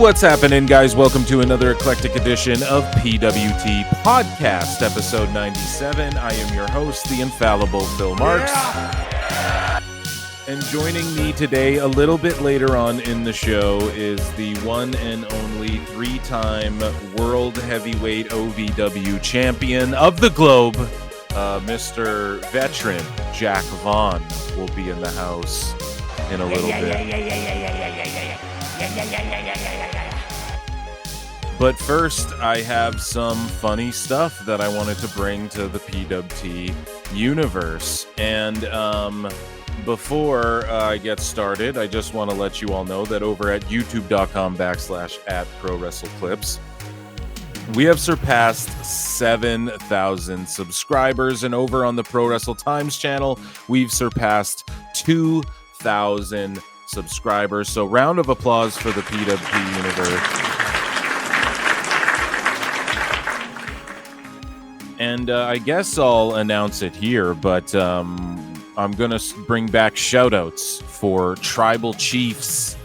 What's happening, guys? Welcome to another eclectic edition of PWT Podcast, episode 97. I am your host, the infallible Phil Marks. And joining me today, a little bit later on in the show, is the one and only three-time World Heavyweight OVW champion of the globe, Mr. Veteran Jack Vaughn will be in the house in a little bit. But first, I have some funny stuff that I wanted to bring to the PWT universe. And before I get started, I just want to let you all know that over at youtube.com/@prowrestleclips, we have surpassed 7,000 subscribers. And over on the Pro Wrestle Times channel, we've surpassed 2,000 subscribers. So round of applause for the PWT universe. And I guess I'll announce it here, but I'm going to bring back shout-outs for Tribal Chiefs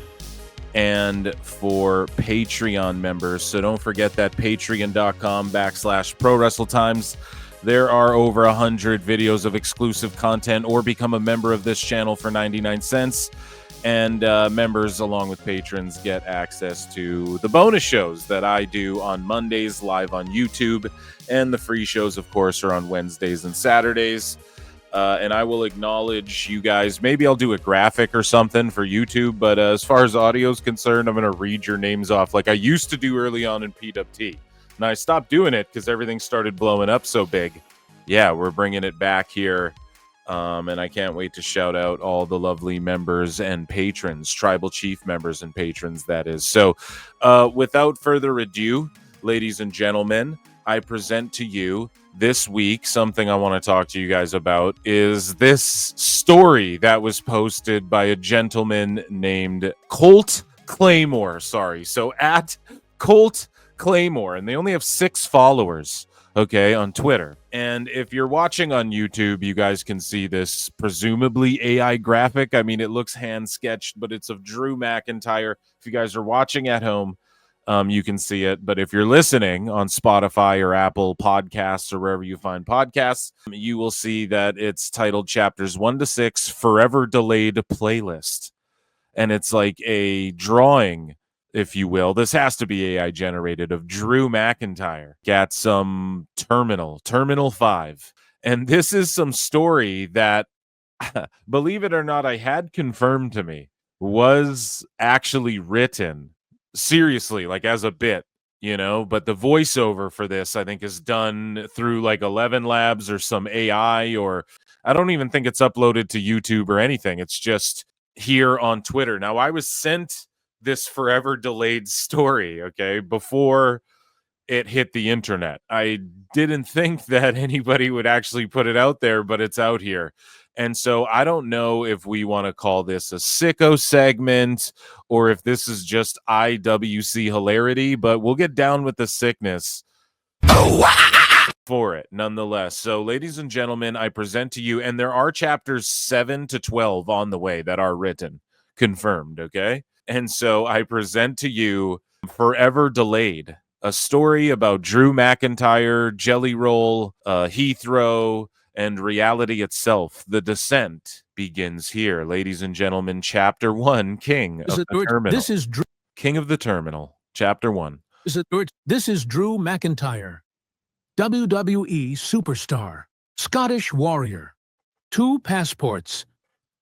and for Patreon members. So don't forget that patreon.com/ProWrestleTimes. There are over 100 videos of exclusive content, or become a member of this channel for 99 cents. And members, along with patrons, get access to the bonus shows that I do on Mondays live on YouTube. And the free shows, of course, are on Wednesdays and Saturdays. And I will acknowledge you guys. Maybe I'll do a graphic or something for YouTube. But as far as audio is concerned, I'm going to read your names off like I used to do early on in PWT. And I stopped doing it because everything started blowing up so big. Yeah, we're bringing it back here. And I can't wait to shout out all the lovely members and patrons, Tribal Chief members and patrons, that is. So without further ado, ladies and gentlemen, I present to you this week something I want to talk to you guys about is this story that was posted by a gentleman named Colt Claymore. So at Colt Claymore, and they only have 6 followers. Okay, on Twitter. And if you're watching on YouTube, you guys can see this presumably AI graphic. I mean, it looks hand-sketched, but it's of Drew McIntyre. If you guys are watching at home, you can see it. But if you're listening on Spotify or Apple Podcasts or wherever you find podcasts, you will see that it's titled Chapters 1 to 6, Forever Delayed Playlist. And it's like a drawing, if you will. This has to be AI generated, of Drew McIntyre at some Terminal 5. And this is some story that, believe it or not, I had confirmed to me was actually written seriously, like as a bit, you know, but the voiceover for this, I think, is done through like 11 Labs or some AI, or I don't even think it's uploaded to YouTube or anything. It's just here on Twitter. Now, I was sent this forever delayed story, okay, before it hit the internet. I didn't think that anybody would actually put it out there, but it's out here. And so I don't know if we want to call this a sicko segment or if this is just IWC hilarity, but we'll get down with the sickness for it nonetheless. So, ladies and gentlemen, I present to you, and there are chapters 7 to 12 on the way that are written, confirmed, okay? And so I present to you Forever Delayed, a story about Drew McIntyre, Jelly Roll, Heathrow, and reality itself. The descent begins here, ladies and gentlemen. Chapter 1, King of the Terminal. This is Drew. King of the Terminal, Chapter 1. This is Drew McIntyre, WWE superstar, Scottish warrior. 2 passports.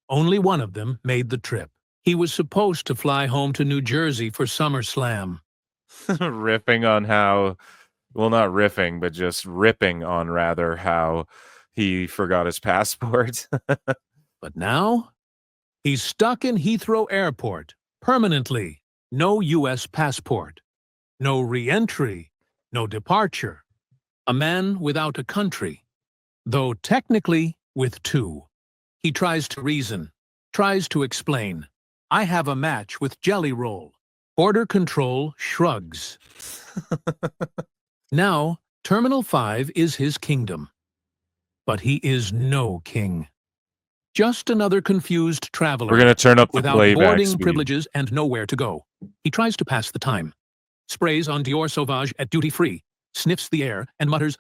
Only one of them made the trip. He was supposed to fly home to New Jersey for SummerSlam. Riffing on how, well, not riffing, but just ripping on, rather, how he forgot his passport. But now, he's stuck in Heathrow Airport, permanently. No U.S. passport. No re-entry. No departure. A man without a country. Though technically with 2. He tries to reason. Tries to explain. I have a match with Jelly Roll. Border Control shrugs. Now, Terminal 5 is his kingdom. But he is no king. Just another confused traveler. We're going to turn up the without playback boarding speed. privileges and nowhere to go. He tries to pass the time. Sprays on Dior Sauvage at duty-free, sniffs the air, and mutters,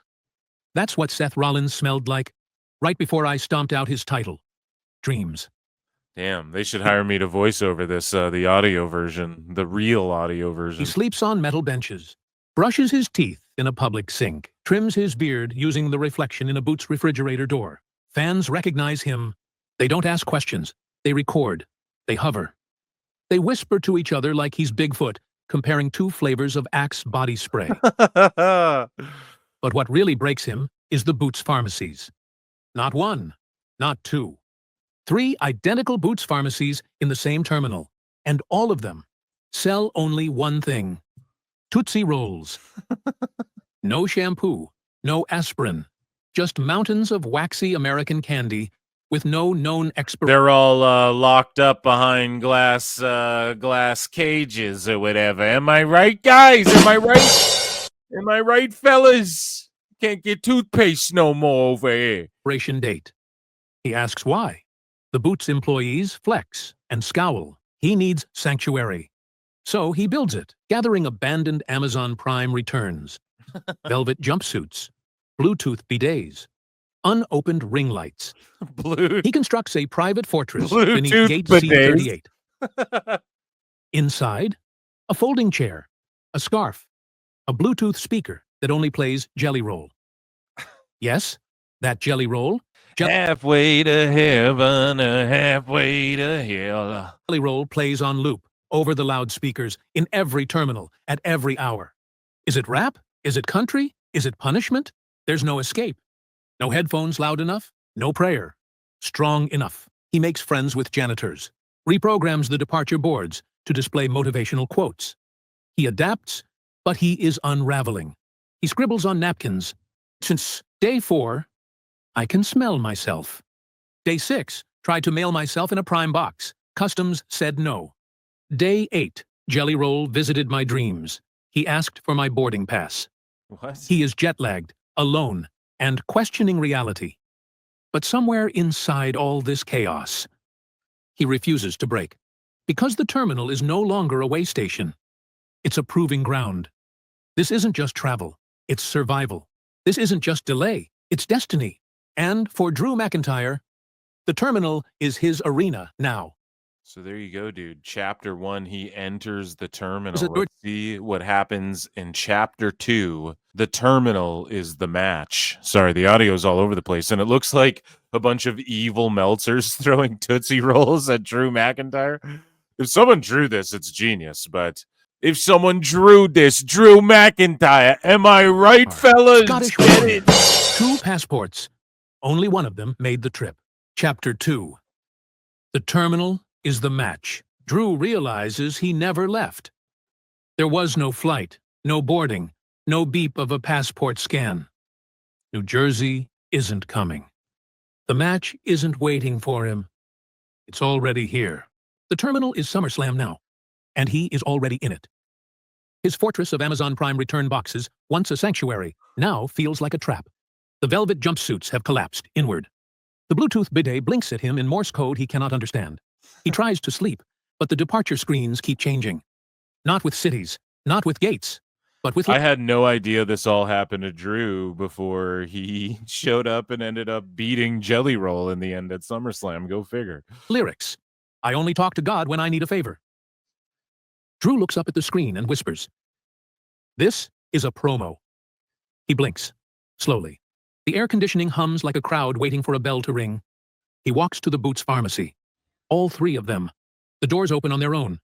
"That's what Seth Rollins smelled like, right before I stomped out his title. Dreams." Damn, they should hire me to voice over this, the audio version, the real audio version. He sleeps on metal benches, brushes his teeth in a public sink, trims his beard using the reflection in a Boots refrigerator door. Fans recognize him. They don't ask questions. They record. They hover. They whisper to each other like he's Bigfoot, comparing 2 flavors of Axe body spray. But what really breaks him is the Boots pharmacies. Not 1, not 2. 3 identical Boots pharmacies in the same terminal, and all of them sell only one thing: Tootsie Rolls. No shampoo, no aspirin, just mountains of waxy American candy with no known expiration. They're all locked up behind glass cages or whatever. Am I right, guys? Am I right? Am I right, fellas? Can't get toothpaste no more over here. Date. He asks why. The Boots employees flex and scowl. He needs sanctuary. So he builds it, gathering abandoned Amazon Prime returns, velvet jumpsuits, Bluetooth bidets, unopened ring lights. He constructs a private fortress beneath Bluetooth Gate bidets. C38. Inside, a folding chair, a scarf, a Bluetooth speaker that only plays Jelly Roll. Yes, that Jelly Roll. Halfway to heaven, halfway to hell. Jelly Roll plays on loop, over the loudspeakers, in every terminal, at every hour. Is it rap? Is it country? Is it punishment? There's no escape. No headphones loud enough? No prayer. Strong enough. He makes friends with janitors, reprograms the departure boards to display motivational quotes. He adapts, but he is unraveling. He scribbles on napkins. Since day 4, I can smell myself. Day 6, tried to mail myself in a Prime box. Customs said no. Day 8, Jelly Roll visited my dreams. He asked for my boarding pass. What? He is jet-lagged, alone, and questioning reality. But somewhere inside all this chaos, he refuses to break. Because the terminal is no longer a way station. It's a proving ground. This isn't just travel, it's survival. This isn't just delay, it's destiny. And for Drew McIntyre, the terminal is his arena now. So there you go, dude. Chapter 1, he enters the terminal. Let's see what happens in Chapter 2. The terminal is the match. Sorry, the audio's all over the place, and it looks like a bunch of evil Meltzers throwing Tootsie Rolls at Drew McIntyre. If someone drew this, it's genius, but if someone drew this, Drew McIntyre, am I right, fellas? Scottish Get it? 2 passports. Only one of them made the trip. Chapter 2. The terminal is the match. Drew realizes he never left. There was no flight, no boarding, no beep of a passport scan. New Jersey isn't coming. The match isn't waiting for him. It's already here. The terminal is SummerSlam now, and he is already in it. His fortress of Amazon Prime return boxes, once a sanctuary, now feels like a trap. The velvet jumpsuits have collapsed inward. The Bluetooth bidet blinks at him in Morse code he cannot understand. He tries to sleep, but the departure screens keep changing. Not with cities, not with gates, but with... I had no idea this all happened to Drew before he showed up and ended up beating Jelly Roll in the end at SummerSlam. Go figure. lyrics. I only talk to God when I need a favor. Drew looks up at the screen and whispers, "This is a promo." He blinks, slowly. The air conditioning hums like a crowd waiting for a bell to ring. He walks to the Boots pharmacy. All 3 of them. The doors open on their own,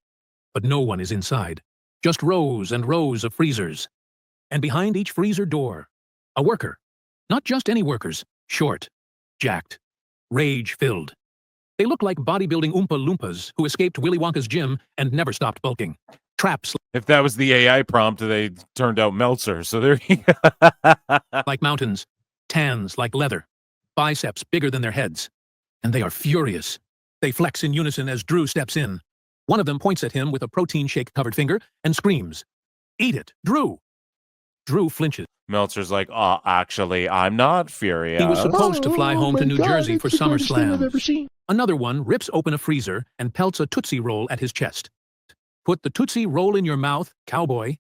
but no one is inside. Just rows and rows of freezers. And behind each freezer door, a worker. Not just any workers. Short, jacked, rage-filled. They look like bodybuilding Oompa Loompas who escaped Willy Wonka's gym and never stopped bulking. Traps If that was the AI prompt, they turned out Meltzer. So there you go. like mountains, tans like leather, biceps bigger than their heads. And they are furious. They flex in unison as Drew steps in. One of them points at him with a protein shake-covered finger and screams, "Eat it, Drew!" Drew flinches. Meltzer's like, actually, I'm not furious. He was supposed to fly home to New Jersey for It's the greatest thing I've ever SummerSlam. seen. Another one rips open a freezer and pelts a Tootsie Roll at his chest. Put the Tootsie Roll in your mouth, cowboy.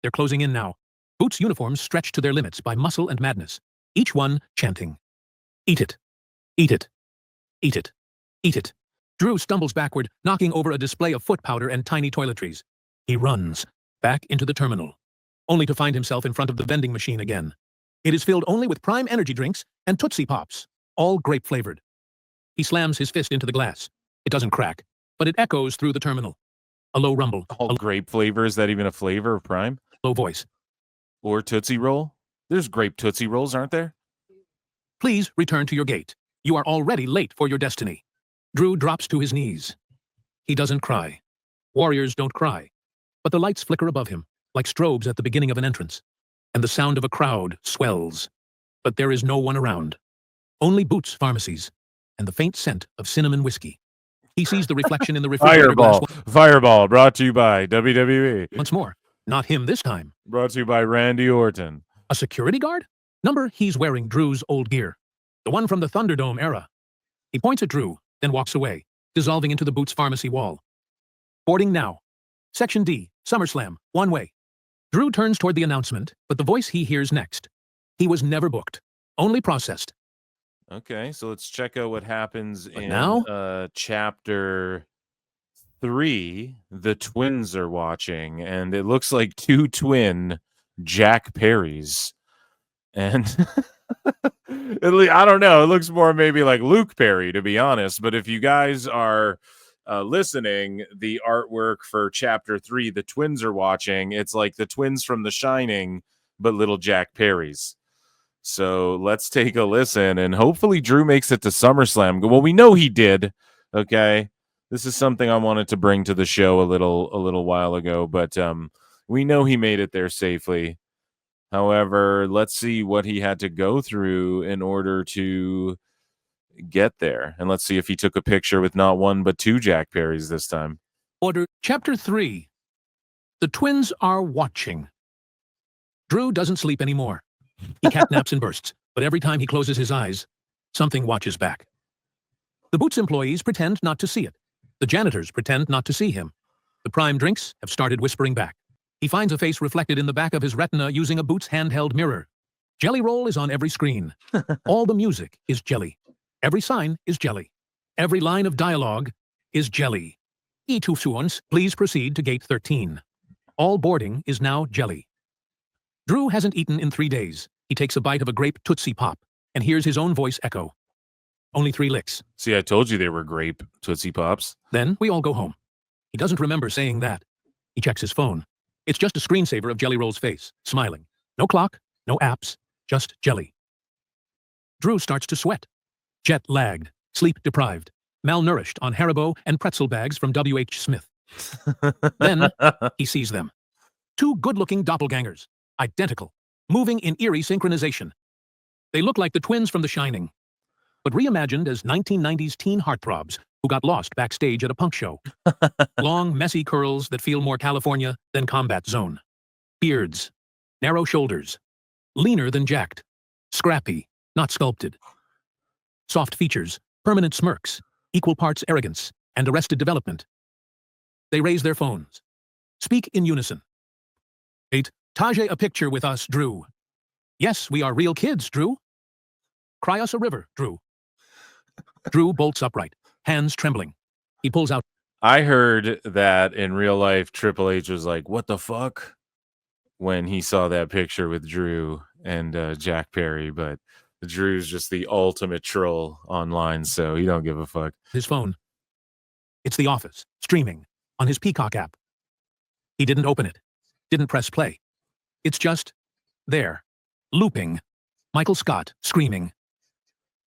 They're closing in now. Boots' uniforms stretched to their limits by muscle and madness, each one chanting, "Eat it, eat it, eat it, eat it." Drew stumbles backward, knocking over a display of foot powder and tiny toiletries. He runs back into the terminal, only to find himself in front of the vending machine again. It is filled only with Prime energy drinks and Tootsie Pops, all grape-flavored. He slams his fist into the glass. It doesn't crack, but it echoes through the terminal. A low rumble. All grape flavor, is that even a flavor of Prime? Low voice. Or Tootsie Roll? There's grape Tootsie Rolls, aren't there? Please return to your gate. You are already late for your destiny. Drew drops to his knees. He doesn't cry. Warriors don't cry. But the lights flicker above him, like strobes at the beginning of an entrance, and the sound of a crowd swells. But there is no one around. Only Boots pharmacies, and the faint scent of cinnamon whiskey. He sees the reflection in the refrigerator glass. Fireball, brought to you by WWE. Once more. Not him this time. Brought to you by Randy Orton. A security guard? Number, he's wearing Drew's old gear. The one from the Thunderdome era. He points at Drew, then walks away, dissolving into the Boots Pharmacy wall. Boarding now. Section D, SummerSlam, one way. Drew turns toward the announcement, but the voice he hears next. He was never booked, only processed. Okay, so let's check out what happens in now? chapter 3. The twins are watching, and it looks like two twin Jack Perrys. And I don't know, it looks more maybe like Luke Perry, to be honest. But if you guys are listening, the artwork for chapter 3, the twins are watching, it's like the twins from The Shining, but little Jack Perrys. So let's take a listen, and hopefully Drew makes it to SummerSlam. Well, we know he did. Okay, this is something I wanted to bring to the show a little while ago, but we know he made it there safely. However, let's see what he had to go through in order to get there, and let's see if he took a picture with not one but two Jack Perrys this time. Order Chapter 3. The twins are watching. Drew doesn't sleep anymore. He catnaps in bursts, but every time he closes his eyes, something watches back. The Boots employees pretend not to see it. The janitors pretend not to see him. The Prime drinks have started whispering back. He finds a face reflected in the back of his retina using a Boots handheld mirror. Jelly Roll is on every screen. All the music is jelly. Every sign is jelly. Every line of dialogue is jelly. E2 please proceed to gate 13. All boarding is now jelly. Drew hasn't eaten in 3 days. He takes a bite of a grape Tootsie Pop and hears his own voice echo. Only 3 licks. See, I told you they were grape Tootsie Pops. Then we all go home. He doesn't remember saying that. He checks his phone. It's just a screensaver of Jelly Roll's face, smiling. No clock, no apps, just jelly. Drew starts to sweat. Jet-lagged, sleep-deprived, malnourished on Haribo and pretzel bags from W.H. Smith. Then he sees them. 2 good-looking doppelgangers. Identical, moving in eerie synchronization. They look like the twins from The Shining, but reimagined as 1990s teen heartthrobs who got lost backstage at a punk show. Long, messy curls that feel more California than Combat Zone. Beards, narrow shoulders, leaner than jacked, scrappy, not sculpted. Soft features, permanent smirks, equal parts arrogance, and arrested development. They raise their phones. Speak in unison. 8. Tajay a picture with us, Drew. Yes, we are real kids, Drew. Cry us a river, Drew. Drew bolts upright, hands trembling. He pulls out. I heard that in real life, Triple H was like, what the fuck? When he saw that picture with Drew and Jack Perry, but Drew's just the ultimate troll online, so he don't give a fuck. His phone. It's The Office, streaming, on his Peacock app. He didn't open it, didn't press play. It's just there, looping. Michael Scott screaming.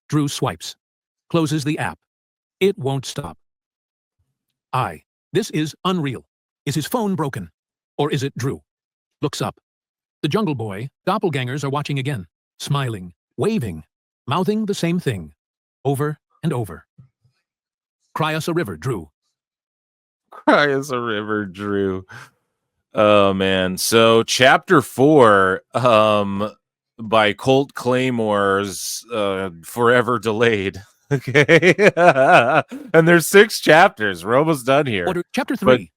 Drew swipes, closes the app. It won't stop. This is unreal. Is his phone broken? Or is it Drew? Looks up. The Jungle Boy, doppelgangers are watching again, smiling, waving, mouthing the same thing, over and over. Cry us a river, Drew. Cry us a river, Drew. Oh man. So chapter 4 by Colt Claymore's Forever Delayed. Okay. And there's 6 chapters. We're almost done here. Order Chapter 3.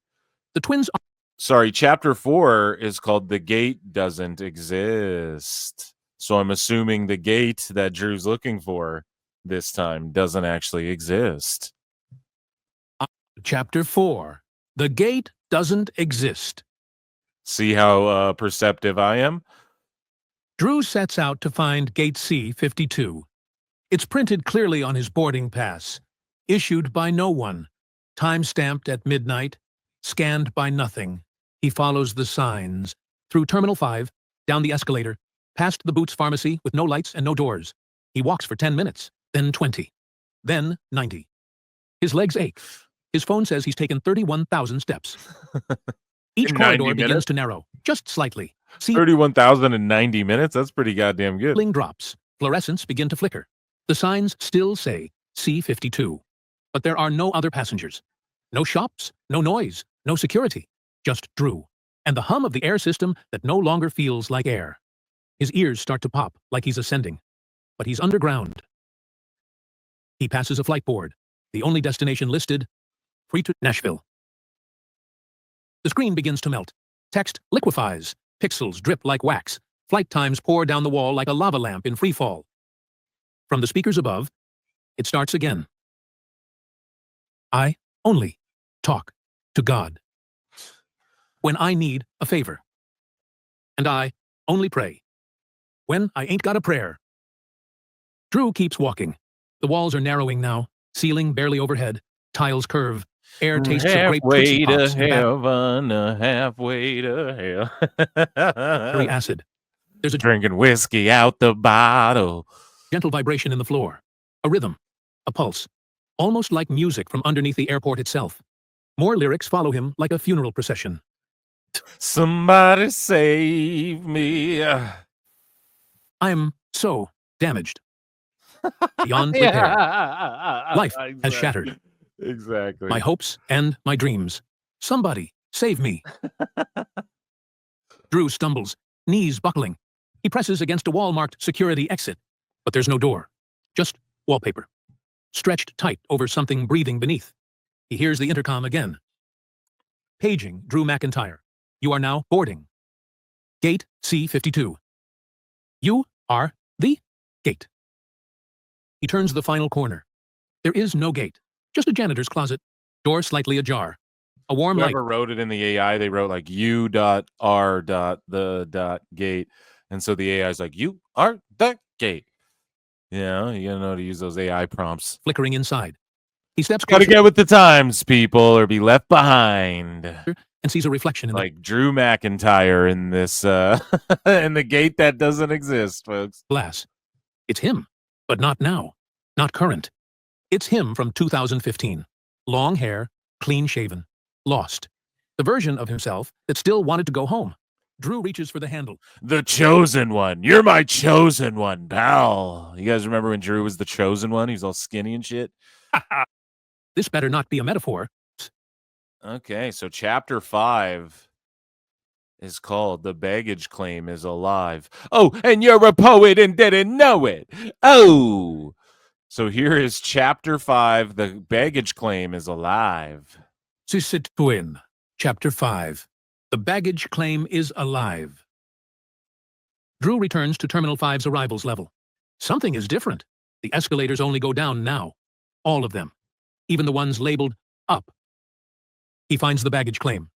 But The twins are sorry, chapter 4 is called The Gate Doesn't Exist. So I'm assuming the gate that Drew's looking for this time doesn't actually exist. Chapter 4. The gate doesn't exist. See how perceptive I am? Drew sets out to find gate C-52. It's printed clearly on his boarding pass. Issued by no one. Time-stamped at midnight. Scanned by nothing. He follows the signs. Through Terminal 5, down the escalator, past the Boots Pharmacy with no lights and no doors. He walks for 10 minutes, then 20, then 90. His legs ache. His phone says he's taken 31,000 steps. Each corridor begins to narrow, just slightly. 31,090 minutes? That's pretty goddamn good. Ceiling drops. Fluorescents begin to flicker. The signs still say C-52. But there are no other passengers. No shops, no noise, no security. Just Drew. And the hum of the air system that no longer feels like air. His ears start to pop like he's ascending. But he's underground. He passes a flight board. The only destination listed, free to Nashville. The screen begins to melt. Text liquefies. Pixels drip like wax. Flight times pour down the wall like a lava lamp in free fall. From the speakers above, it starts again. I only talk to God when I need a favor. And I only pray when I ain't got a prayer. Drew keeps walking. The walls are narrowing now, ceiling barely overhead, tiles curve, air tastes of grape Tootsie Pops. Halfway to hell. Very acid. There's a drinking whiskey out the bottle. Gentle vibration in the floor. A rhythm. A pulse. Almost like music from underneath the airport itself. More lyrics follow him like a funeral procession. Somebody save me. I'm so damaged. Beyond repair. Life has shattered. Exactly. My hopes and my dreams. Somebody save me. Drew stumbles, knees buckling. He presses against a wall marked security exit, but there's no door. Just wallpaper. Stretched tight over something breathing beneath. He hears the intercom again. Paging Drew McIntyre. You are now boarding. Gate C-52. You are the gate. He turns the final corner. There is no gate. Just a janitor's closet. Door slightly ajar. A warm light. Whoever wrote it in the AI, they wrote like U.R.the.gate. And so the AI is like, you are the gate. Yeah, you gotta know how to use those AI prompts. Flickering inside. He steps closer. Gotta get with the times, people, or be left behind. And sees a reflection in like Drew McIntyre in this in the gate that doesn't exist, folks. Glass. It's him, but not now. Not current. It's him from 2015. Long hair, clean shaven, lost. The version of himself that still wanted to go home. Drew reaches for the handle. The chosen one. You're my chosen one, pal. You guys remember when Drew was the chosen one? He was all skinny and shit. This better not be a metaphor. Okay, so chapter 5 is called The Baggage Claim is Alive. Oh, and you're a poet and didn't know it. Oh. So here is chapter 5. The Baggage Claim is Alive. Sisituin, chapter 5. The baggage claim is alive. Drew returns to Terminal 5's arrivals level. Something is different. The escalators only go down now. All of them. Even the ones labeled up. He finds the baggage claim.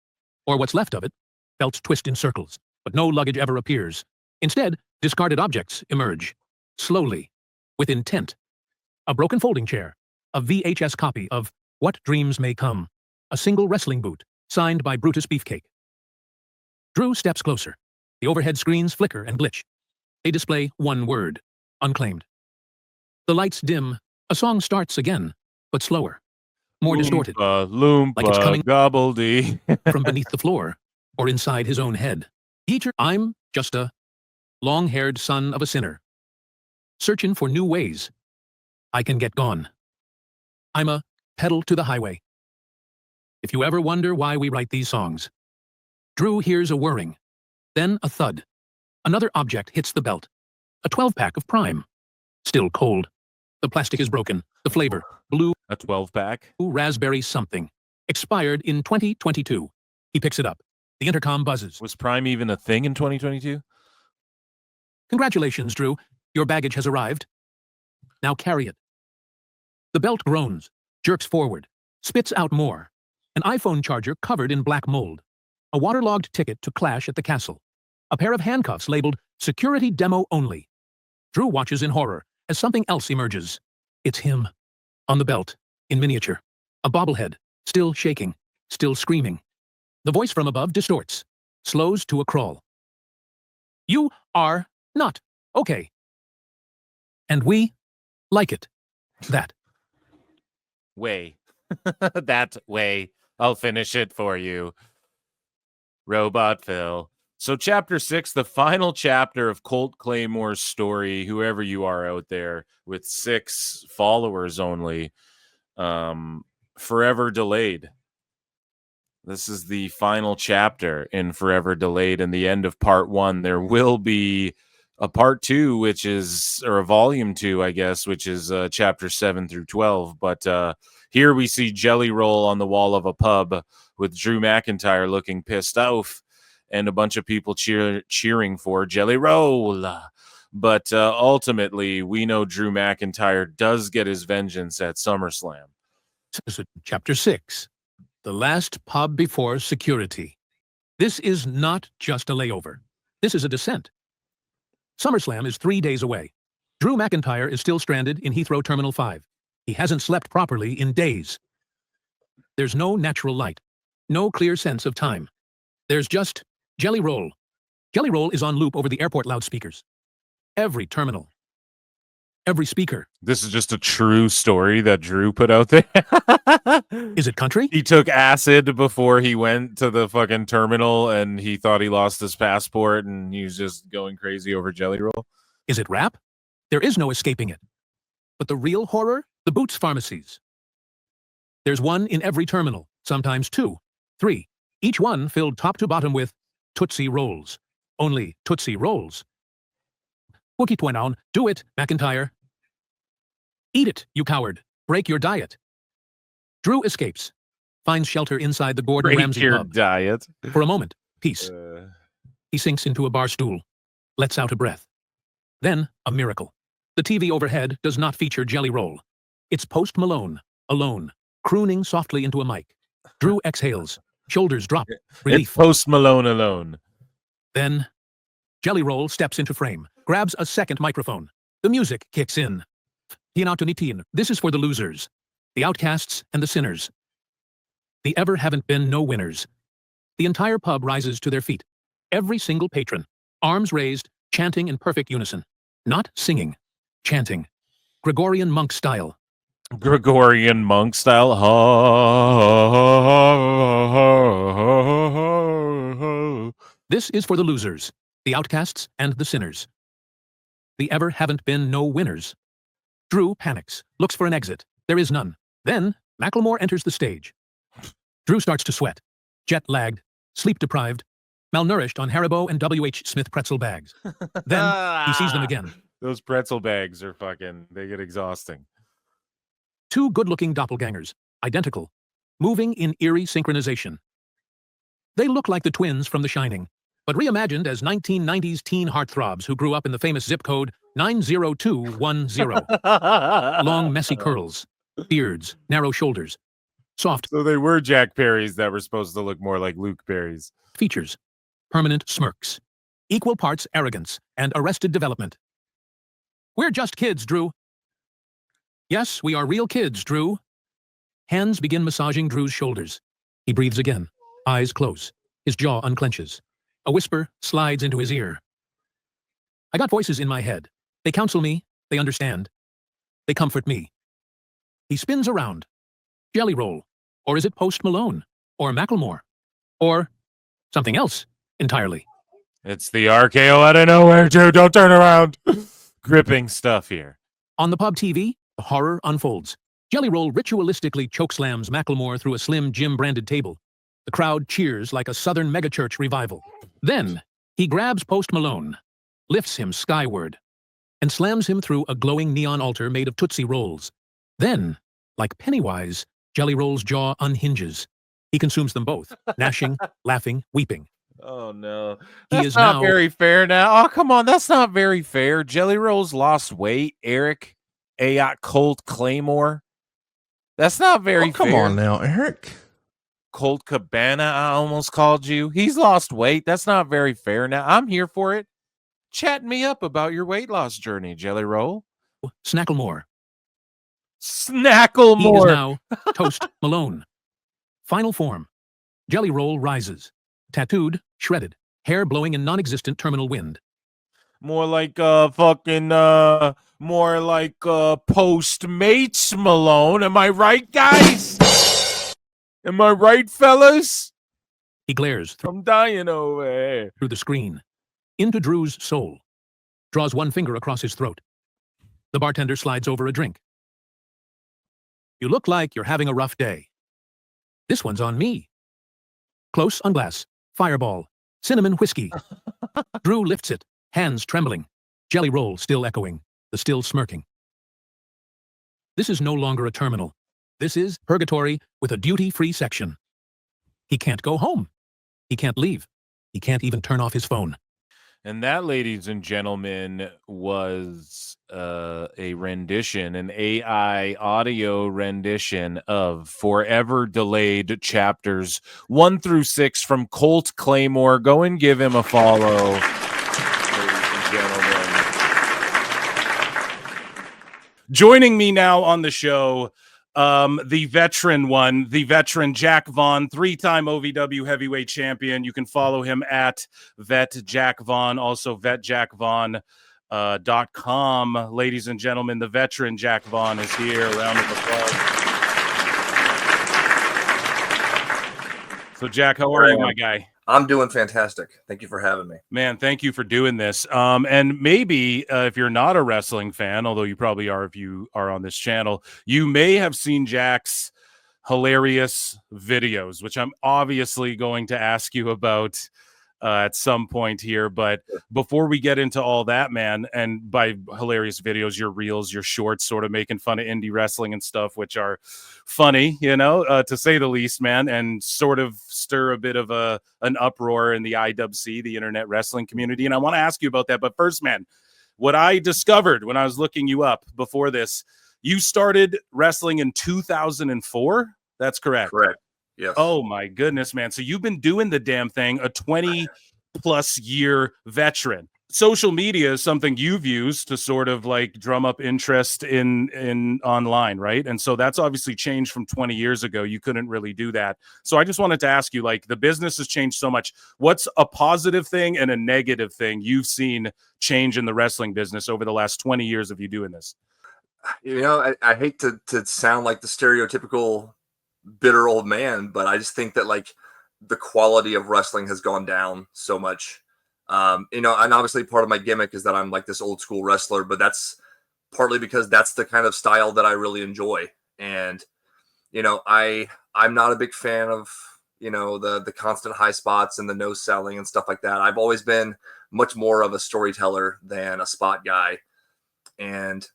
Or what's left of it. Belts twist in circles, but no luggage ever appears. Instead, discarded objects emerge. Slowly. With intent. A broken folding chair. A VHS copy of What Dreams May Come. A single wrestling boot, signed by Brutus Beefcake. Drew steps closer. The overhead screens flicker and glitch. They display one word. Unclaimed. The lights dim. A song starts again, but slower. More distorted. Loompa, like it's coming gobbledy. from beneath the floor, or inside his own head. I'm just a long-haired son of a sinner. Searching for new ways. I can get gone. I'm a pedal to the highway. If you ever wonder why we write these songs, Drew hears a whirring, then a thud. Another object hits the belt. A 12-pack of Prime. Still cold. The plastic is broken. The flavor, blue A 12-pack? raspberry something. Expired in 2022. He picks it up. The intercom buzzes. Was Prime even a thing in 2022? Congratulations, Drew. Your baggage has arrived. Now carry it. The belt groans, jerks forward, spits out more. An iPhone charger covered in black mold. A waterlogged ticket to Clash at the Castle. A pair of handcuffs labeled Security Demo Only. Drew watches in horror as something else emerges. It's him. On the belt, in miniature. A bobblehead, still shaking, still screaming. The voice from above distorts, slows to a crawl. You are not okay. And we like it. That. Way. That way. I'll finish it for you. Robot Phil. So chapter 6, the final chapter of Colt Claymore's story, whoever you are out there, with 6 followers only, forever delayed. This is the final chapter in Forever Delayed, and the end of part 1. There will be a part 2, which is, or a volume 2, I guess, which is chapter 7 through 12. But here we see Jelly Roll on the wall of a pub with Drew McIntyre looking pissed off and a bunch of people cheering for Jelly Roll. But ultimately, we know Drew McIntyre does get his vengeance at SummerSlam. So, chapter 6. The last pub before security. This is not just a layover. This is a descent. SummerSlam is 3 days away. Drew McIntyre is still stranded in Heathrow Terminal 5. He hasn't slept properly in days. There's no natural light. No clear sense of time. There's just Jelly Roll. Jelly Roll is on loop over the airport loudspeakers. Every terminal. Every speaker. This is just a true story that Drew put out there. Is it country? He took acid before he went to the fucking terminal and he thought he lost his passport and he was just going crazy over Jelly Roll. Is it rap? There is no escaping it. But the real horror? The Boots pharmacies. There's one in every terminal, sometimes 2, 3, each one filled top to bottom with Tootsie Rolls. Only Tootsie Rolls. Wookie Twinown, do it, McIntyre. Eat it, you coward. Break your diet. Drew escapes. Finds shelter inside the Gordon Ramsay pub. Diet. For a moment, peace. He sinks into a bar stool. Lets out a breath. Then, a miracle. The TV overhead does not feature Jelly Roll. It's Post Malone, alone, crooning softly into a mic. Drew exhales. Shoulders drop. Relief. It's Post Malone alone. Then, Jelly Roll steps into frame. Grabs a second microphone. The music kicks in. This is for the losers, the outcasts and the sinners. The ever haven't been no winners. The entire pub rises to their feet. Every single patron, arms raised, chanting in perfect unison. Not singing, chanting. Gregorian monk style. Gregorian monk style. This is for the losers, the outcasts and the sinners. The ever haven't been no winners. Drew panics, looks for an exit. There is none. Then, McLemore enters the stage. Drew starts to sweat. Jet-lagged, sleep-deprived, malnourished on Haribo and W.H. Smith pretzel bags. Then, he sees them again. Those pretzel bags are fucking, they get exhausting. 2 good-looking doppelgangers, identical, moving in eerie synchronization. They look like the twins from The Shining, but reimagined as 1990s teen heartthrobs who grew up in the famous zip code 90210. Long, messy curls, beards, narrow shoulders, soft. So they were Jack Perry's that were supposed to look more like Luke Perry's. Features, permanent smirks, equal parts arrogance and arrested development. We're just kids, Drew. Yes, we are real kids, Drew. Hands begin massaging Drew's shoulders. He breathes again, eyes close, his jaw unclenches. A whisper slides into his ear. I got voices in my head. They counsel me, they understand. They comfort me. He spins around. Jelly Roll. Or is it Post Malone? Or Macklemore? Or something else entirely? It's the RKO out of nowhere, Drew. Don't turn around. Gripping stuff here. On the pub TV, the horror unfolds. Jelly Roll ritualistically chokeslams Macklemore through a slim Jim-branded table. The crowd cheers like a Southern megachurch revival. Then, he grabs Post Malone, lifts him skyward, and slams him through a glowing neon altar made of Tootsie Rolls. Then, like Pennywise, Jelly Roll's jaw unhinges. He consumes them both, gnashing, laughing, weeping. Oh, no. He That's is not now very fair now. Oh, come on. That's not very fair. Jelly Rolls lost weight. Eric, Colt Claymore. That's not very come fair. on now, Eric. Colt Cabana, I almost called you. He's lost weight. That's not very fair now. I'm here for it. Chat me up about your weight loss journey, Jelly Roll. Snacklemore. He is Snacklemore. now Toast Malone. Final form. Jelly Roll rises. Tattooed, shredded, hair blowing in non-existent terminal wind. More like Postmates Malone. Am I right, guys? Am I right, fellas? He glares I'm dying over here. through the screen. Into Drew's soul. Draws one finger across his throat. The bartender slides over a drink. You look like you're having a rough day. This one's on me. Close on glass. Fireball. Cinnamon whiskey. Drew lifts it, hands trembling. Jelly Roll still echoing, the still smirking. This is no longer a terminal. This is purgatory with a duty-free section. He can't go home. He can't leave. He can't even turn off his phone. And that, ladies and gentlemen, was a rendition, an AI audio rendition of forever delayed chapters 1 through 6 from Colt Claymore. Go and give him a follow, ladies and gentlemen. Joining me now on the show, the veteran Jack Vaughn, 3-time OVW heavyweight champion. You can follow him at Vet Jack Vaughn, also vetjackvaughn.com. Ladies and gentlemen, the veteran Jack Vaughn is here. Round of applause. So, Jack, how are you, my guy? I'm doing fantastic. Thank you for having me. Man, thank you for doing this. And maybe if you're not a wrestling fan, although you probably are if you are on this channel, you may have seen Jack's hilarious videos, which I'm obviously going to ask you about at some point here. But before we get into all that, man, and by hilarious videos, your reels, your shorts, sort of making fun of indie wrestling and stuff, which are funny, to say the least, man, and sort of stir a bit of an uproar in the IWC, the internet wrestling community. And I want to ask you about that. But first, man, what I discovered when I was looking you up before this, you started wrestling in 2004. That's correct. Correct. Yes. Oh my goodness, man. So you've been doing the damn thing, a 20+ year veteran. Social media is something you've used to sort of like drum up interest in online, right? And so that's obviously changed from 20 years ago. You couldn't really do that. So I just wanted to ask you, like, the business has changed so much. What's a positive thing and a negative thing you've seen change in the wrestling business over the last 20 years of you doing this? I hate to sound like the stereotypical bitter old man, but I just think that like the quality of wrestling has gone down so much. And obviously part of my gimmick is that I'm like this old school wrestler, but that's partly because that's the kind of style that I really enjoy. And, I'm not a big fan of, the constant high spots and the no selling and stuff like that. I've always been much more of a storyteller than a spot guy. And,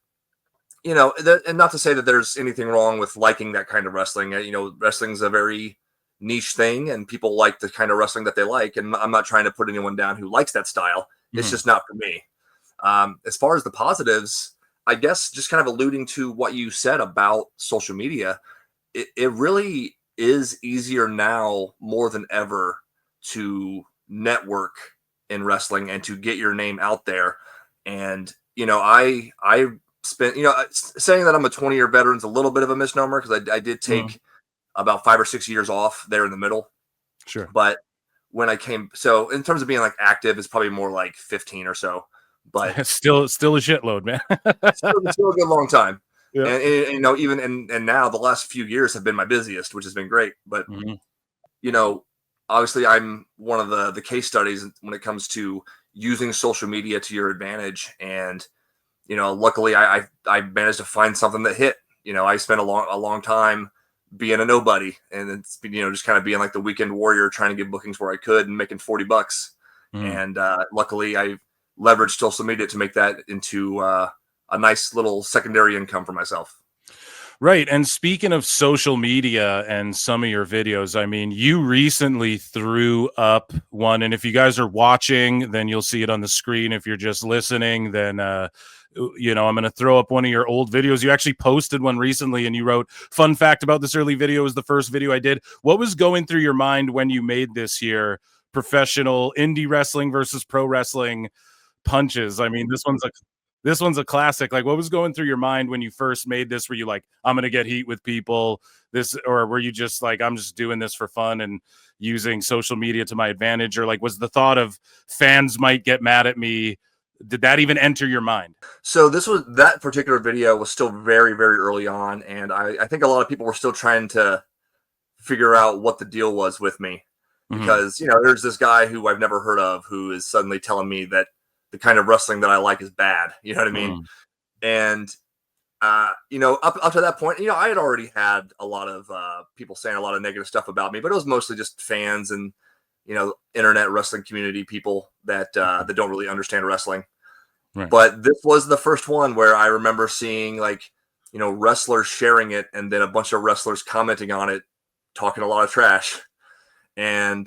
and not to say that there's anything wrong with liking that kind of wrestling. Wrestling's a very niche thing and people like the kind of wrestling that they like. And I'm not trying to put anyone down who likes that style. It's just not for me. As far as the positives, I guess just kind of alluding to what you said about social media, it really is easier now more than ever to network in wrestling and to get your name out there. And, I spent, saying that I'm a 20-year veteran is a little bit of a misnomer because I did take about 5 or 6 years off there in the middle. Sure. But when I came, so in terms of being like active, it's probably more like 15 or so. But still a shitload, man. still a good long time. Yeah. And even and now the last few years have been my busiest, which has been great. But obviously I'm one of the case studies when it comes to using social media to your advantage. And luckily I managed to find something that hit. I spent a long time being a nobody, and it's, you know, just kind of being like the weekend warrior, trying to get bookings where I could and making $40. And luckily I leveraged social media to make that into a nice little secondary income for myself. Right. And speaking of social media and some of your videos, I mean, you recently threw up one, and if you guys are watching, then you'll see it on the screen. If you're just listening, then you know, I'm going to throw up one of your old videos. You actually posted one recently, and you wrote, "Fun fact about this early video is the first video I did." What was going through your mind when you made this here? Professional indie wrestling versus pro wrestling punches. I mean, this one's a classic. Like, what was going through your mind when you first made this? Were you like, I'm gonna get heat with people, this, or were you just like, I'm just doing this for fun and using social media to my advantage? Or like, was the thought of fans might get mad at me, did that even enter your mind? So that particular video was still very, very early on, and I think a lot of people were still trying to figure out what the deal was with me, because, you know, there's this guy who I've never heard of who is suddenly telling me that the kind of wrestling that I like is bad. You know what I mean? And you know, up to that point, you know, I had already had a lot of people saying a lot of negative stuff about me, but it was mostly just fans and, you know, internet wrestling community people that that don't really understand wrestling. Right. But this was the first one where I remember seeing, like, you know, wrestlers sharing it and then a bunch of wrestlers commenting on it, talking a lot of trash. And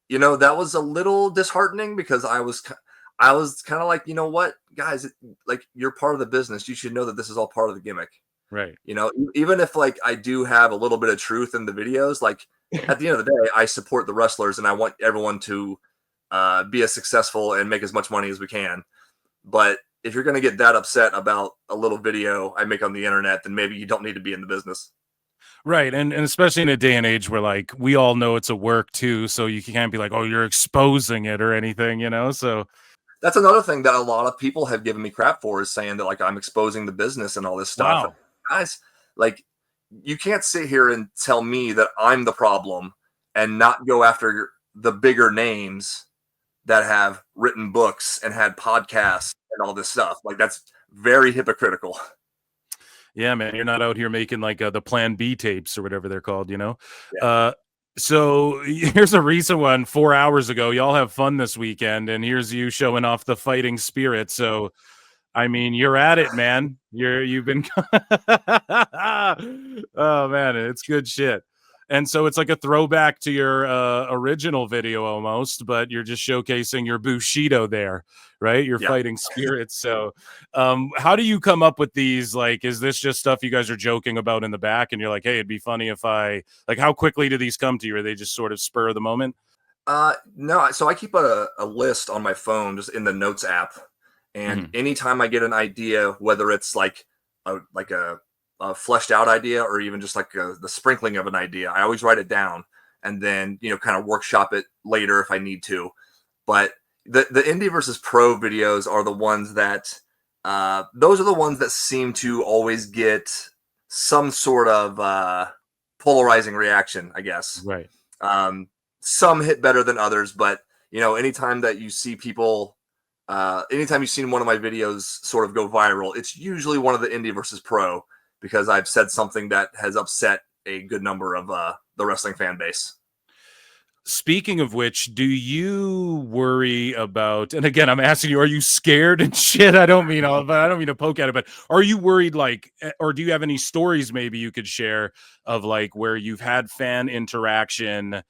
you know, that was a little disheartening, because I was kind of like, you know what, guys, like, you're part of the business. You should know that this is all part of the gimmick. Right. You know, even if like I do have a little bit of truth in the videos, like at the end of the day, I support the wrestlers and I want everyone to be as successful and make as much money as we can. But if you're going to get that upset about a little video I make on the internet, then maybe you don't need to be in the business. Right. And especially in a day and age where, like, we all know it's a work too. So you can't be like, oh, you're exposing it or anything, you know? So That's another thing that a lot of people have given me crap for, is saying that, like, I'm exposing the business and all this stuff. wow. Guys, like, you can't sit here and tell me that I'm the problem and not go after the bigger names that have written books and had podcasts and all this stuff. Like, that's very hypocritical. Yeah, man, you're not out here making like the Plan B tapes or whatever they're called, you know? Yeah. So here's a recent one 4 hours ago. Y'all have fun this weekend, and here's you showing off the fighting spirit. So, I mean, you're at it, man. You've been oh man, it's good shit. And so it's like a throwback to your original video almost, but you're just showcasing your Bushido there, right? Your Yeah. fighting spirit. So how do you come up with these? Like, is this just stuff you guys are joking about in the back and you're like, hey, it'd be funny if I, like, how quickly do these come to you? Are they just sort of spur of the moment? No, so I keep a list on my phone, just in the notes app. And anytime I get an idea, whether it's like a fleshed out idea or even just like the sprinkling of an idea, I always write it down and then, you know, kind of workshop it later if I need to. But the indie versus pro videos are the ones that those are the ones that seem to always get some sort of polarizing reaction, I guess. Right. Some hit better than others, but, you know, anytime that you see people, anytime you've seen one of my videos sort of go viral, it's usually one of the indie versus pro, because I've said something that has upset a good number of the wrestling fan base. Speaking of which, do you worry about, and again, I'm asking you, are you scared and shit? I don't mean to poke at it, but are you worried, like, or do you have any stories maybe you could share of like where you've had fan interaction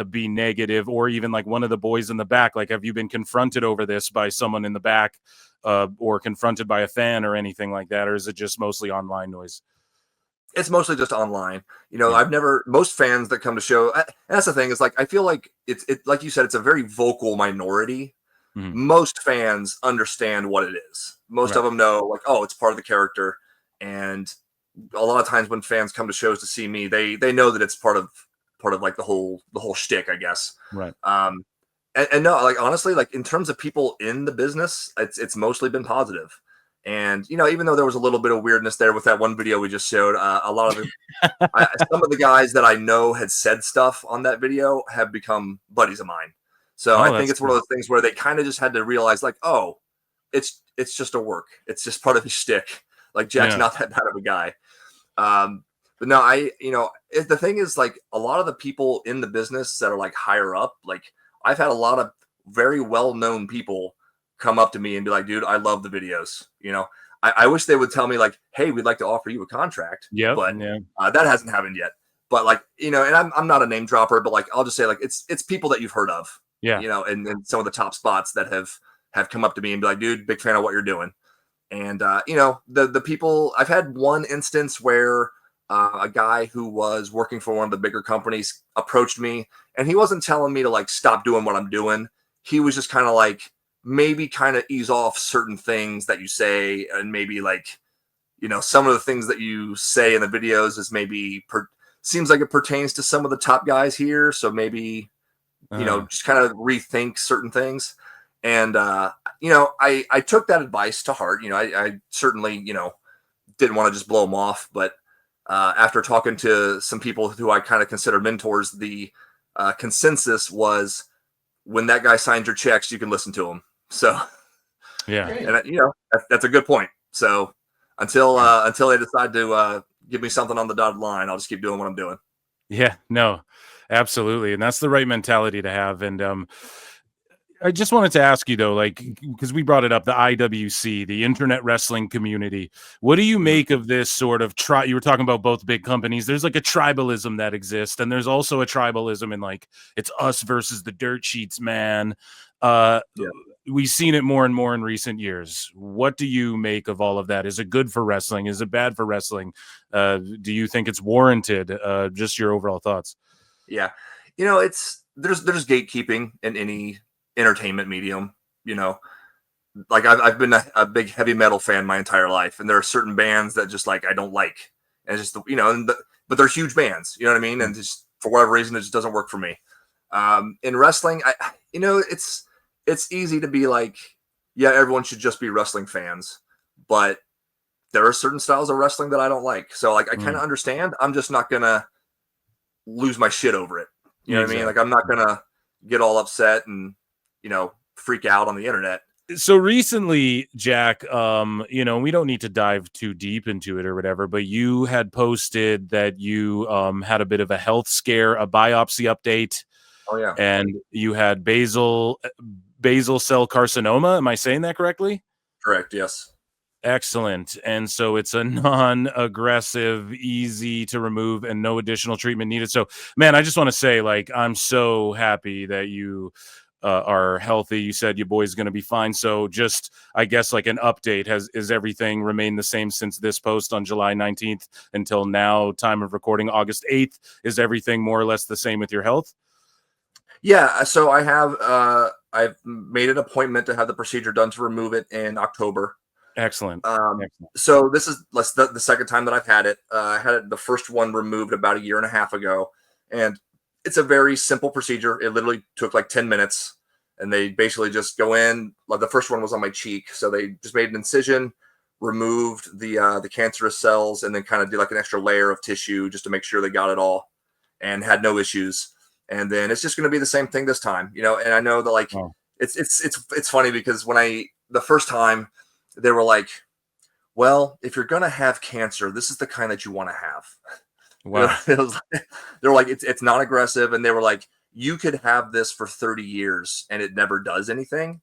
be negative, or even like one of the boys in the back, like, have you been confronted over this by someone in the back or confronted by a fan or anything like that? Or is it just mostly online noise? It's mostly just online. You know, most fans that come to show, and that's the thing, is like, I feel like it's like you said, it's a very vocal minority. Most fans understand what it is. Most of them know, like, oh, it's part of the character. And a lot of times when fans come to shows to see me, they know that it's part of like the whole shtick, I guess. Right. And no, like, honestly, like, in terms of people in the business, it's mostly been positive. And, you know, even though there was a little bit of weirdness there with that one video we just showed, a lot of some of the guys that I know had said stuff on that video have become buddies of mine. So I think it's one of those things where they kind of just had to realize, like, oh, it's just a work. It's just part of his shtick. Like, Jack's not that bad of a guy. But no, the thing is, like, a lot of the people in the business that are like higher up, like, I've had a lot of very well-known people come up to me and be like, dude, I love the videos. I wish they would tell me like, hey, we'd like to offer you a contract. Yep. But Yeah. that hasn't happened yet. But like, and I'm not a name dropper, but like, I'll just say like, it's people that you've heard of, Yeah. and some of the top spots that have come up to me and be like, dude, big fan of what you're doing. And, the people, I've had one instance where a guy who was working for one of the bigger companies approached me, and he wasn't telling me to like stop doing what I'm doing. He was just kind of like, maybe kind of ease off certain things that you say, and maybe like, some of the things that you say in the videos is maybe seems like it pertains to some of the top guys here. So maybe, just kind of rethink certain things. And, I took that advice to heart. I certainly, didn't want to just blow them off, but after talking to some people who I kind of consider mentors, the consensus was, when that guy signs your checks, you can listen to him. So, Yeah. and that's a good point. So until they decide to give me something on the dotted line, I'll just keep doing what I'm doing. Yeah, no, absolutely. And that's the right mentality to have. And I just wanted to ask you though, like, because we brought it up, the IWC, the Internet Wrestling Community. What do you make of this sort of you were talking about both big companies. There's like a tribalism that exists, and there's also a tribalism in like, it's us versus the dirt sheets, man. We've seen it more and more in recent years. What do you make of all of that? Is it good for wrestling? Is it bad for wrestling? Do you think it's warranted? Just your overall thoughts. Yeah. There's gatekeeping in any entertainment medium. Like I've been a big heavy metal fan my entire life, and there are certain bands that just like I don't like, and it's just but they're huge bands, you know what I mean, and just for whatever reason it just doesn't work for me. In wrestling, it's easy to be like, yeah, everyone should just be wrestling fans, but there are certain styles of wrestling that I don't like. So like I kind of understand. I'm just not gonna lose my shit over it. You know what I mean? Like I'm not gonna get all upset and freak out on the internet. So recently, Jack, we don't need to dive too deep into it or whatever, but you had posted that you had a bit of a health scare, a biopsy update. Oh yeah. And you had basal cell carcinoma. Am I saying that correctly? Correct. Yes. Excellent. And so it's a non-aggressive, easy to remove, and no additional treatment needed. So, man, I just want to say, like, I'm so happy that you are healthy. You said your boy's going to be fine. So just, I guess, like an update, is everything remained the same since this post on July 19th until now, time of recording, August 8th? Is everything more or less the same with your health? Yeah. So I've made an appointment to have the procedure done to remove it in October. Excellent. So this is the second time that I've had it. I had the first one removed about 1.5 years ago, and it's a very simple procedure. It literally took like 10 minutes, and they basically just go in. Like the first one was on my cheek, so they just made an incision, removed the cancerous cells, and then kind of did like an extra layer of tissue just to make sure they got it all, and had no issues. And then it's just going to be the same thing this time, And I know that like it's funny because when the first time, they were like, well, if you're going to have cancer, this is the kind that you want to have. Wow. They were like, it's not aggressive. And they were like, you could have this for 30 years and it never does anything.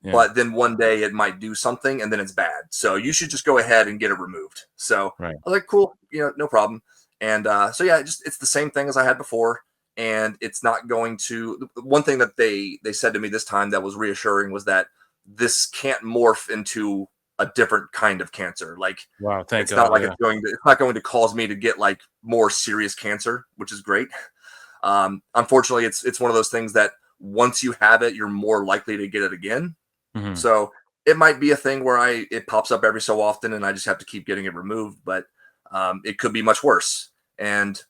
Yeah. But then one day it might do something and then it's bad. So you should just go ahead and get it removed. So I was like, cool, no problem. And so, yeah, it's the same thing as I had before. And it's not going to, one thing that they said to me this time that was reassuring was that this can't morph into a different kind of cancer. Like, wow, thank it's God, not like it's not going to cause me to get like more serious cancer, which is great. Unfortunately, it's one of those things that once you have it, you're more likely to get it again. Mm-hmm. So it might be a thing where it pops up every so often and I just have to keep getting it removed, but it could be much worse. And,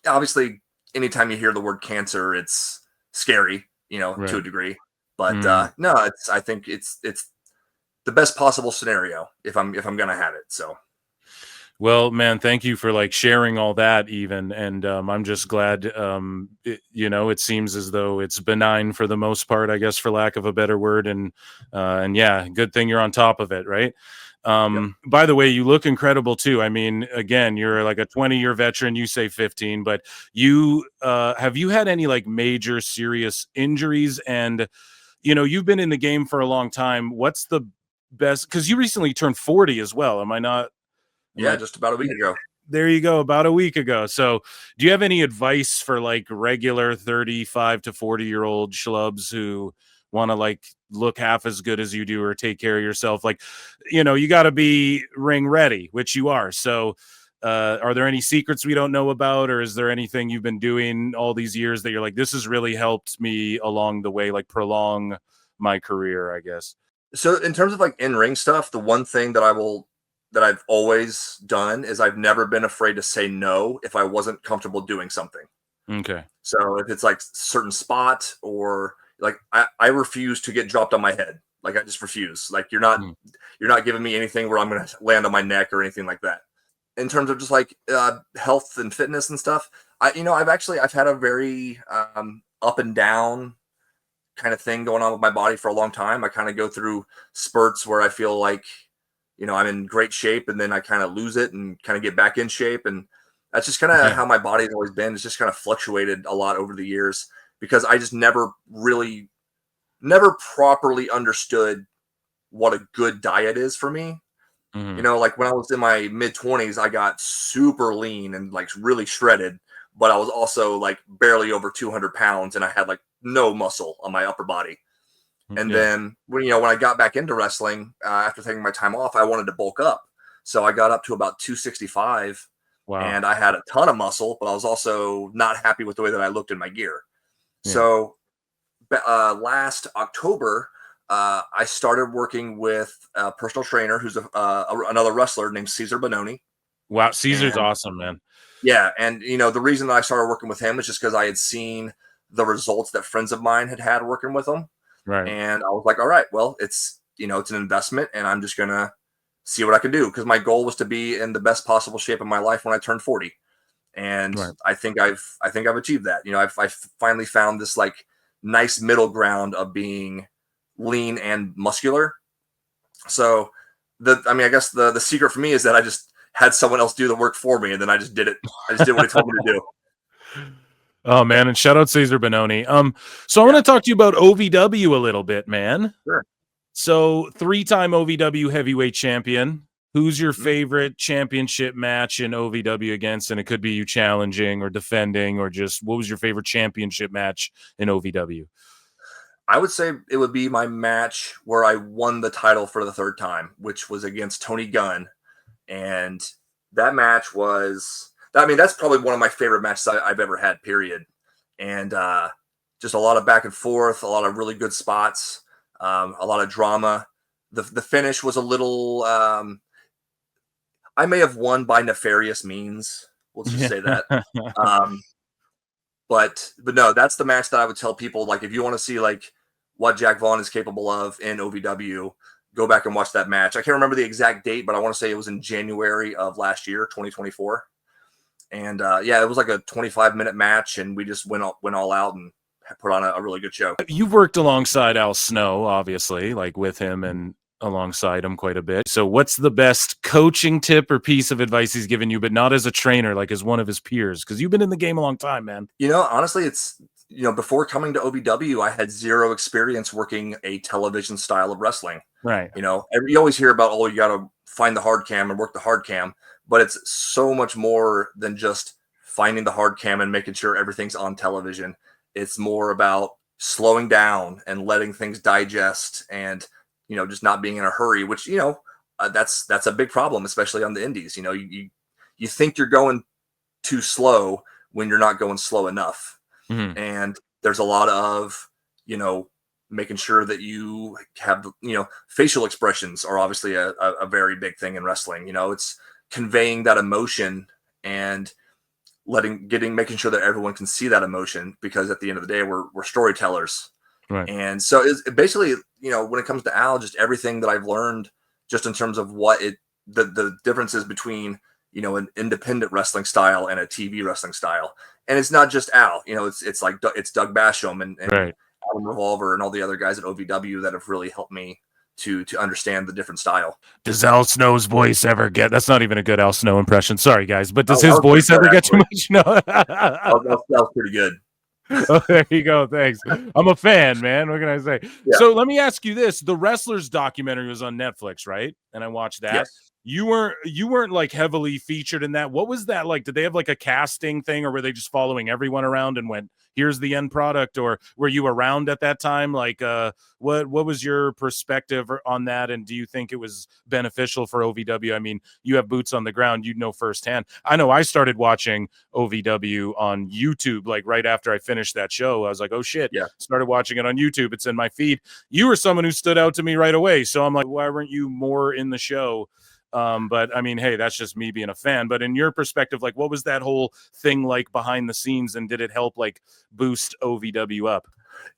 obviously anytime you hear the word cancer, it's scary, to a degree. But no, I think it's the best possible scenario if I'm gonna have it. So, well, man, thank you for like sharing all that, even, and I'm just glad. It seems as though it's benign for the most part, I guess, for lack of a better word, and yeah, good thing you're on top of it, right? By the way, you look incredible too. I mean, again, you're like a 20-year veteran. You say 15, but you have you had any like major serious injuries? And you've been in the game for a long time. What's the best? Because you recently turned 40 as well. Am I not? Yeah, just about a week ago. There you go, about a week ago. So, do you have any advice for like regular 35 to 40-year-old schlubs who want to like look half as good as you do or take care of yourself? Like, you got to be ring ready, which you are. So, are there any secrets we don't know about, or is there anything you've been doing all these years that you're like, this has really helped me along the way, like prolong my career, I guess? So in terms of like in-ring stuff, the one thing that I've always done is I've never been afraid to say no if I wasn't comfortable doing something. Okay. So if it's like certain spot or like I refuse to get dropped on my head. Like I just refuse. Like you're not giving me anything where I'm going to land on my neck or anything like that. In terms of just like health and fitness and stuff, I've had a very up and down kind of thing going on with my body for a long time. I kind of go through spurts where I feel like, I'm in great shape, and then I kind of lose it and kind of get back in shape. And that's just kind of how my body's always been. It's just kind of fluctuated a lot over the years because I just never properly understood what a good diet is for me. Mm-hmm. Like when I was in my mid-20s, I got super lean and like really shredded, but I was also like barely over 200 pounds and I had like no muscle on my upper body. And then when I got back into wrestling after taking my time off, I wanted to bulk up. So I got up to about 265. Wow. And I had a ton of muscle, but I was also not happy with the way that I looked in my gear. Yeah. So last October, I started working with a personal trainer who's another wrestler named Cesar Bononi. Wow, Caesar's awesome, man. Yeah, and the reason that I started working with him is just because I had seen the results that friends of mine had working with him. Right. And I was like, all right, well, it's an investment, and I'm just gonna see what I can do because my goal was to be in the best possible shape of my life when I turned 40. And I think I've achieved that. I've finally found this like nice middle ground of being lean and muscular. So I guess the secret for me is that I just had someone else do the work for me, and then I just did it. I just did what he told me to do. Oh man, and shout out Cesar Bononi. So I want to talk to you about OVW a little bit, man. Sure. So 3-time OVW heavyweight champion. Who's your favorite championship match in OVW against? And it could be you challenging or defending, or just what was your favorite championship match in OVW? I would say it would be my match where I won the title for the third time, which was against Tony Gunn. And that match was, that's probably one of my favorite matches I've ever had, period. And just a lot of back and forth, a lot of really good spots, a lot of drama. The finish was a little, I may have won by nefarious means. Let's just say that. But no, that's the match that I would tell people, like, if you want to see like what Jack Vaughn is capable of in OVW, go back and watch that match. I can't remember the exact date, but I want to say it was in January of last year, 2024. And it was like a 25-minute match, and we just went all out and put on a really good show. You've worked alongside Al Snow, obviously, like with him and alongside him quite a bit. So what's the best coaching tip or piece of advice he's given you, but not as a trainer, like as one of his peers? Because you've been in the game a long time, man. Honestly, it's, before coming to OVW, I had zero experience working a television style of wrestling. Right. You always hear about, you got to find the hard cam and work the hard cam, but it's so much more than just finding the hard cam and making sure everything's on television. It's more about slowing down and letting things digest and, just not being in a hurry, which, that's a big problem, especially on the indies. You think you're going too slow when you're not going slow enough. Mm-hmm. And there's a lot of, making sure that you have, facial expressions are obviously a very big thing in wrestling. It's conveying that emotion and making sure that everyone can see that emotion, because at the end of the day, we're storytellers. Right. And so it's basically, when it comes to Al, just everything that I've learned just in terms of what the differences between, an independent wrestling style and a TV wrestling style. And it's not just Al, it's Doug Basham and right. Adam Revolver and all the other guys at OVW that have really helped me to understand the different style. Does Al Snow's voice ever get? That's not even a good Al Snow impression. Sorry, guys, but does That his was pretty voice good, ever get too actually. much? No. That was pretty good. Oh, there you go. Thanks. I'm a fan, man. What can I say? Yeah. So let me ask you this: the Wrestlers documentary was on Netflix, right? And I watched that. Yes. You weren't like heavily featured in that. What was that like? Did they have like a casting thing, or were they just following everyone around and went, "Here's the end product"? Or were you around at that time? Like, what was your perspective on that? And do you think it was beneficial for OVW? I mean, you have boots on the ground. You know firsthand. I know I started watching OVW on YouTube like right after I finished that show. I was like, oh shit, Yeah. started watching it on YouTube. It's in my feed. You were someone who stood out to me right away. So I'm like, why weren't you more in the show? But I mean, hey, that's just me being a fan. But in your perspective, like, what was that whole thing like behind the scenes, and did it help like boost OVW up?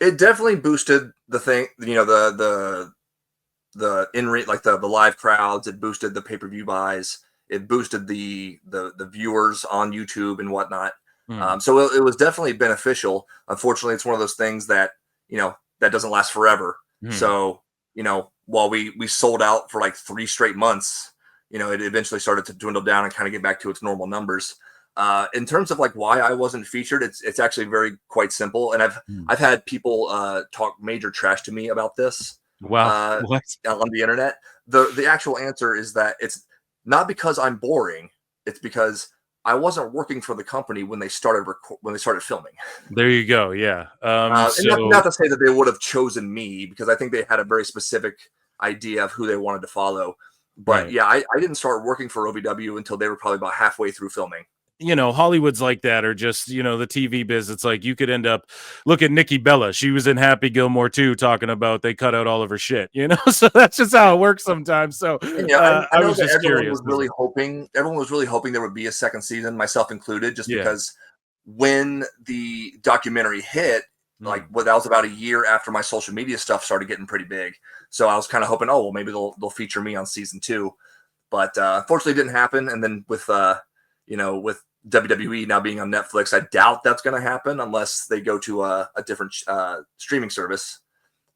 It definitely boosted the thing, the in-ring, like the live crowds. It boosted the pay-per-view buys. It boosted the viewers on YouTube and whatnot. So it was definitely beneficial. Unfortunately, it's one of those things that that doesn't last forever. So while we sold out for like 3 straight months, it eventually started to dwindle down and kind of get back to its normal numbers. In terms of like why I wasn't featured, it's actually quite simple. And I've had people talk major trash to me about this. Wow. What? On the internet. The actual answer is that it's not because I'm boring. It's because I wasn't working for the company when they started filming. There you go. Yeah. And not to say that they would have chosen me, because I think they had a very specific idea of who they wanted to follow. But right. yeah, I didn't start working for OVW until they were probably about halfway through filming. Hollywood's like that, or just, the TV biz. It's like you could end up, look at Nikki Bella. She was in Happy Gilmore too, talking about they cut out all of her shit, so that's just how it works sometimes. So And, I know was that just everyone curious. was really hoping there would be a second season, myself included, just because when the documentary hit, like that was about a year after my social media stuff started getting pretty big. So I was kind of hoping, oh, well, maybe they'll feature me on season 2, but unfortunately it didn't happen. And then with with WWE now being on Netflix, I doubt that's going to happen unless they go to a different streaming service.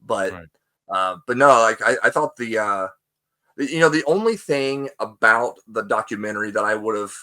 But no, like I thought the only thing about the documentary that I would have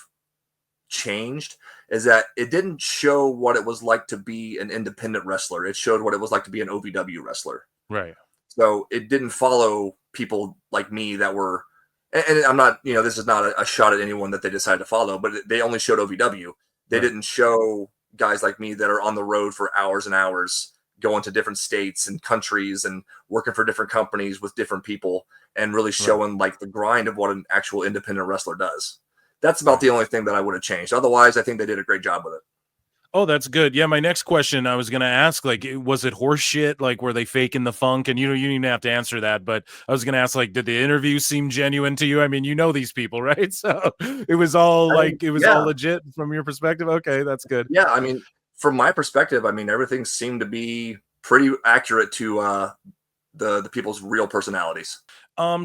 changed is that it didn't show what it was like to be an independent wrestler. It showed what it was like to be an OVW wrestler. Right. So it didn't follow people like me that were, and I'm not, this is not a shot at anyone that they decided to follow, but they only showed OVW. They didn't show guys like me that are on the road for hours and hours, going to different states and countries and working for different companies with different people, and really showing like the grind of what an actual independent wrestler does. That's about the only thing that I would have changed. Otherwise, I think they did a great job with it. Oh, that's good. Yeah, my next question I was going to ask, like, was it horse shit? Like, were they faking the funk? And, you don't even have to answer that, but I was going to ask, like, did the interview seem genuine to you? I mean, these people, right? So it was all all legit from your perspective. Okay, that's good. Yeah, I mean, from my perspective, everything seemed to be pretty accurate to the people's real personalities.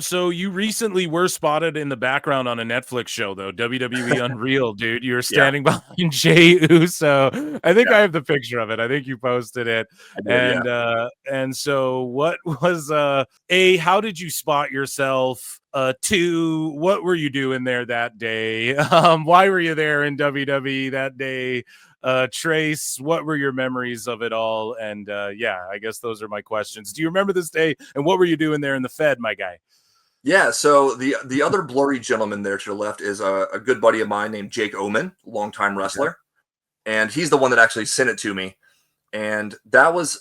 So you recently were spotted in the background on a Netflix show, though, WWE Unreal, dude. You were standing behind Jey Uso. I think I have the picture of it. I think you posted it. I did, And so what was A, how did you spot yourself? 2, what were you doing there that day? Why were you there in WWE that day? Trace, what were your memories of it all? And I guess those are my questions. Do you remember this day, and what were you doing there in the Fed, my guy? Yeah, so the other blurry gentleman there to the left is a good buddy of mine named Jake Oman, longtime wrestler, and he's the one that actually sent it to me. And that was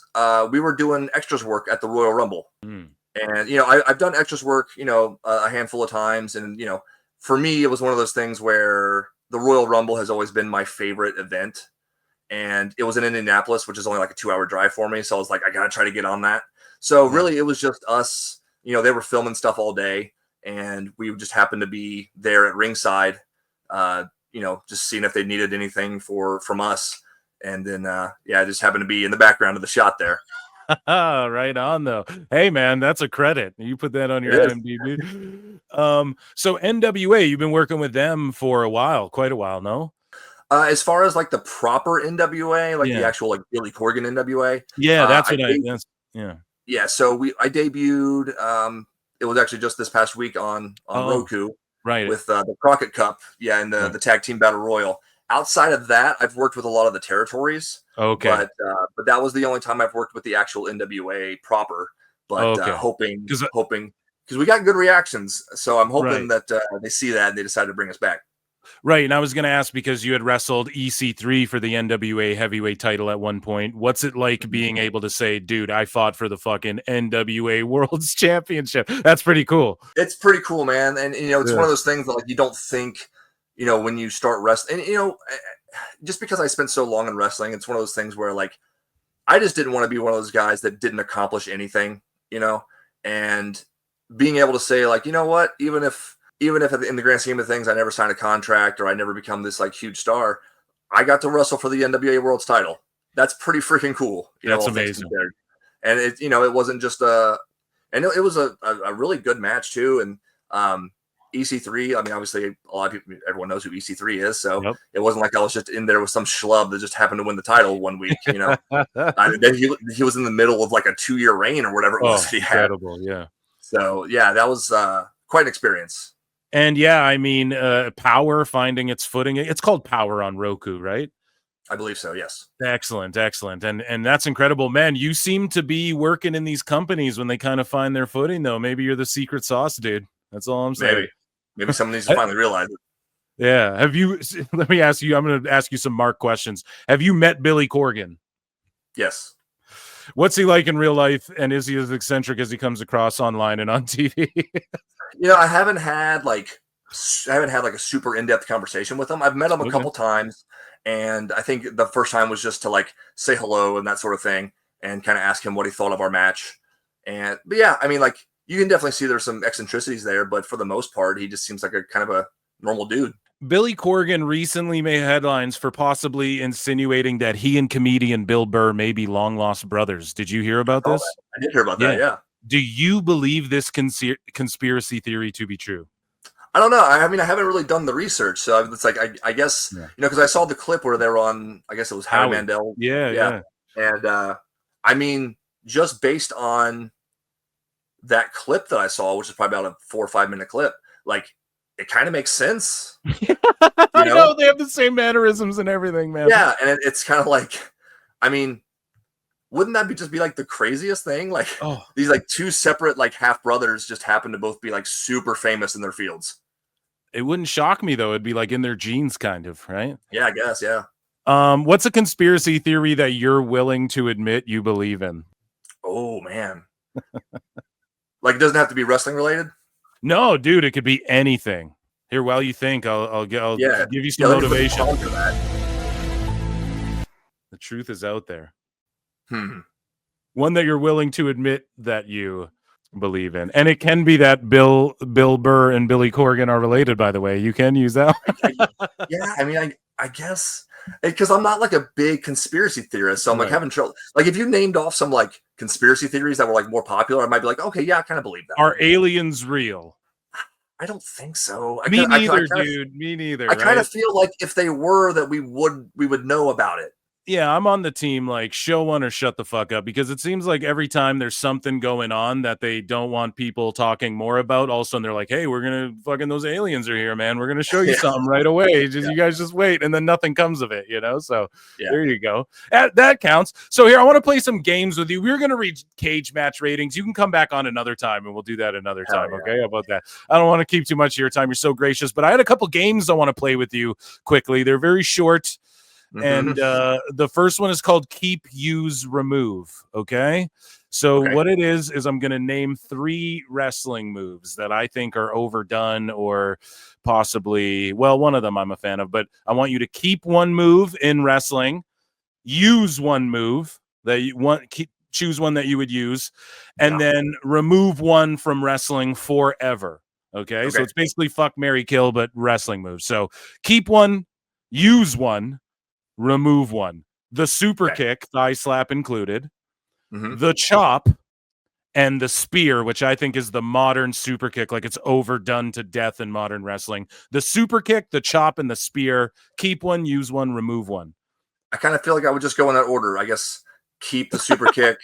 we were doing extras work at the Royal Rumble, and I've done extras work a handful of times, and for me it was one of those things where the Royal Rumble has always been my favorite event. And it was in Indianapolis, which is only like a 2-hour drive for me. So I was like, I got to try to get on that. So really, it was just us. They were filming stuff all day, and we just happened to be there at ringside, just seeing if they needed anything from us. And then, I just happened to be in the background of the shot there. Right on, though. Hey, man, that's a credit. You put that on your IMDb. So NWA, you've been working with them for a while, quite a while, no? As far as like the proper NWA, like the actual like Billy Corgan NWA. Yeah, that's what yeah. Yeah. So I debuted it was actually just this past week on Roku right with the Crockett Cup, and the tag team battle royal. Outside of that, I've worked with a lot of the territories. Okay. But that was the only time I've worked with the actual NWA proper. But hoping because we got good reactions, so I'm hoping that they see that and they decide to bring us back. Right, and I was going to ask, because you had wrestled EC3 for the NWA heavyweight title at one point. What's it like being able to say, dude, I fought for the fucking NWA World's Championship? That's pretty cool. It's pretty cool, man. And, it's one of those things that, like, you don't think, when you start wrestling. And, just because I spent so long in wrestling, it's one of those things where, like, I just didn't want to be one of those guys that didn't accomplish anything, and being able to say, like, you know what, even if in the grand scheme of things, I never signed a contract or I never become this like huge star, I got to wrestle for the NWA World's title. That's pretty freaking cool. That's amazing. And it, it wasn't just and it was a really good match too. And EC3, I mean, obviously a lot of people, everyone knows who EC3 is. So it wasn't like I was just in there with some schlub that just happened to win the title one week, Then he was in the middle of like a 2-year reign or whatever it was. Incredible. Yeah. So yeah, that was quite an experience. And yeah, I mean, Power finding its footing. It's called Power on Roku, right? I believe so, yes. Excellent. And that's incredible. Man, you seem to be working in these companies when they kind of find their footing, though. Maybe you're the secret sauce, dude. That's all I'm saying. Maybe someone needs to finally realize it. Yeah. Let me ask you, I'm going to ask you some Mark questions. Have you met Billy Corgan? Yes. What's he like in real life? And is he as eccentric as he comes across online and on TV? I haven't had like a super in-depth conversation with him. I've met him a couple times, and I think the first time was just to like say hello and that sort of thing, and kind of ask him what he thought of our match. But yeah, I mean, like, you can definitely see there's some eccentricities there, but for the most part, he just seems like a kind of a normal dude. Billy Corgan recently made headlines for possibly insinuating that he and comedian Bill Burr may be long-lost brothers. Did you hear about this? I did hear about that, yeah. Do you believe this conspiracy theory to be true? I don't know. I mean, I haven't really done the research, so it's like I guess because I saw the clip where they were on. I guess it was Howie Mandel. Yeah. And I mean, just based on that clip that I saw, which is probably about a 4 or 5 minute clip, like, it kind of makes sense. I know they have the same mannerisms and everything, man. Yeah, and it's kind of like, I mean, wouldn't that be like the craziest thing? Like, these like two separate like half brothers just happen to both be like super famous in their fields. It wouldn't shock me though. It'd be like in their genes, kind of, right? Yeah, I guess. Yeah. What's a conspiracy theory that you're willing to admit you believe in? Oh man, like, it doesn't have to be wrestling related. No, dude, it could be anything. Here, while you think, I'll give you some motivation. The truth is out there. One that you're willing to admit that you believe in, and it can be that Bill Burr and Billy Corgan are related. By the way, you can use that. Yeah, I mean, I guess because I'm not like a big conspiracy theorist, so I'm like having trouble. Like, if you named off some like conspiracy theories that were like more popular, I might be like, okay, yeah, I kind of believe that. Are aliens real? I don't think so. Me neither, dude. Me neither. I kind of feel like if they were, that we would know about it. Yeah, I'm on the team, like, show one or shut the fuck up, because it seems like every time there's something going on that they don't want people talking more about, all of a sudden they're like, hey, we're going to fucking, those aliens are here, man. We're going to show you something right away. You guys just wait. And then nothing comes of it, So there you go. That counts. So here, I want to play some games with you. We're going to read cage match ratings. You can come back on another time and we'll do that another time. Okay. How about that? I don't want to keep too much of your time. You're so gracious, but I had a couple games I want to play with you quickly. They're very short. And the first one is called Keep, Use, Remove. Okay. So what it is I'm going to name 3 wrestling moves that I think are overdone or possibly, well, one of them I'm a fan of, but I want you to keep one move in wrestling, use one move that you want, choose one that you would use, and then remove one from wrestling forever. Okay. So it's basically fuck, marry, kill, but wrestling moves. So keep one, use one, remove one. The super kick, thigh slap included, the chop, and the spear, which I think is the modern super kick. Like, it's overdone to death in modern wrestling. The super kick, the chop, and the spear. Keep one, use one, remove one. I kind of feel like I would just go in that order. I guess keep the super kick.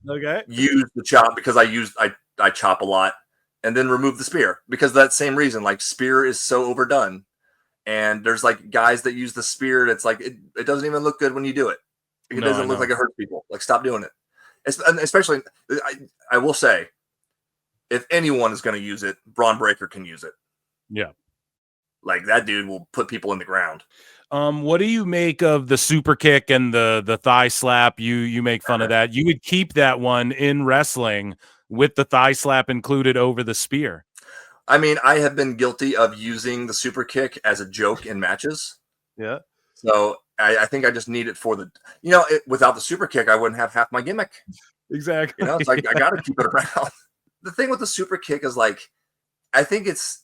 Okay. Use the chop because I chop a lot, and then remove the spear because of that same reason. Like spear is so overdone, and there's like guys that use the spear. And it's like it doesn't even look good when you do it. It doesn't look like it hurts people. Like stop doing it. Especially, I will say, if anyone is going to use it, Braun Breaker can use it. Yeah. Like that dude will put people in the ground. What do you make of the super kick and the thigh slap? You make fun of that. You would keep that one in wrestling with the thigh slap included over the spear. I mean, I have been guilty of using the super kick as a joke in matches. Yeah. So I think I just need it for without the super kick, I wouldn't have half my gimmick. Exactly. It's like I got to keep it around. The thing with the super kick is like, I think it's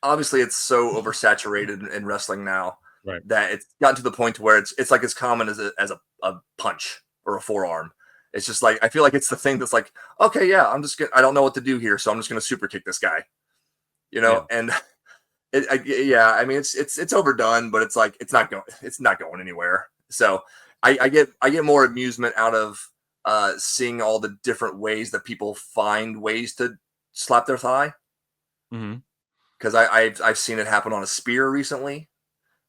obviously it's so oversaturated in wrestling now, right, that it's gotten to the point to where it's like as common as a punch or a forearm. It's just like I feel like it's the thing that's like, okay, yeah, I don't know what to do here, so I'm just gonna super kick this guy, and I mean it's overdone, but it's like it's not going anywhere. So I get more amusement out of seeing all the different ways that people find ways to slap their thigh. Because I've seen it happen on a spear recently,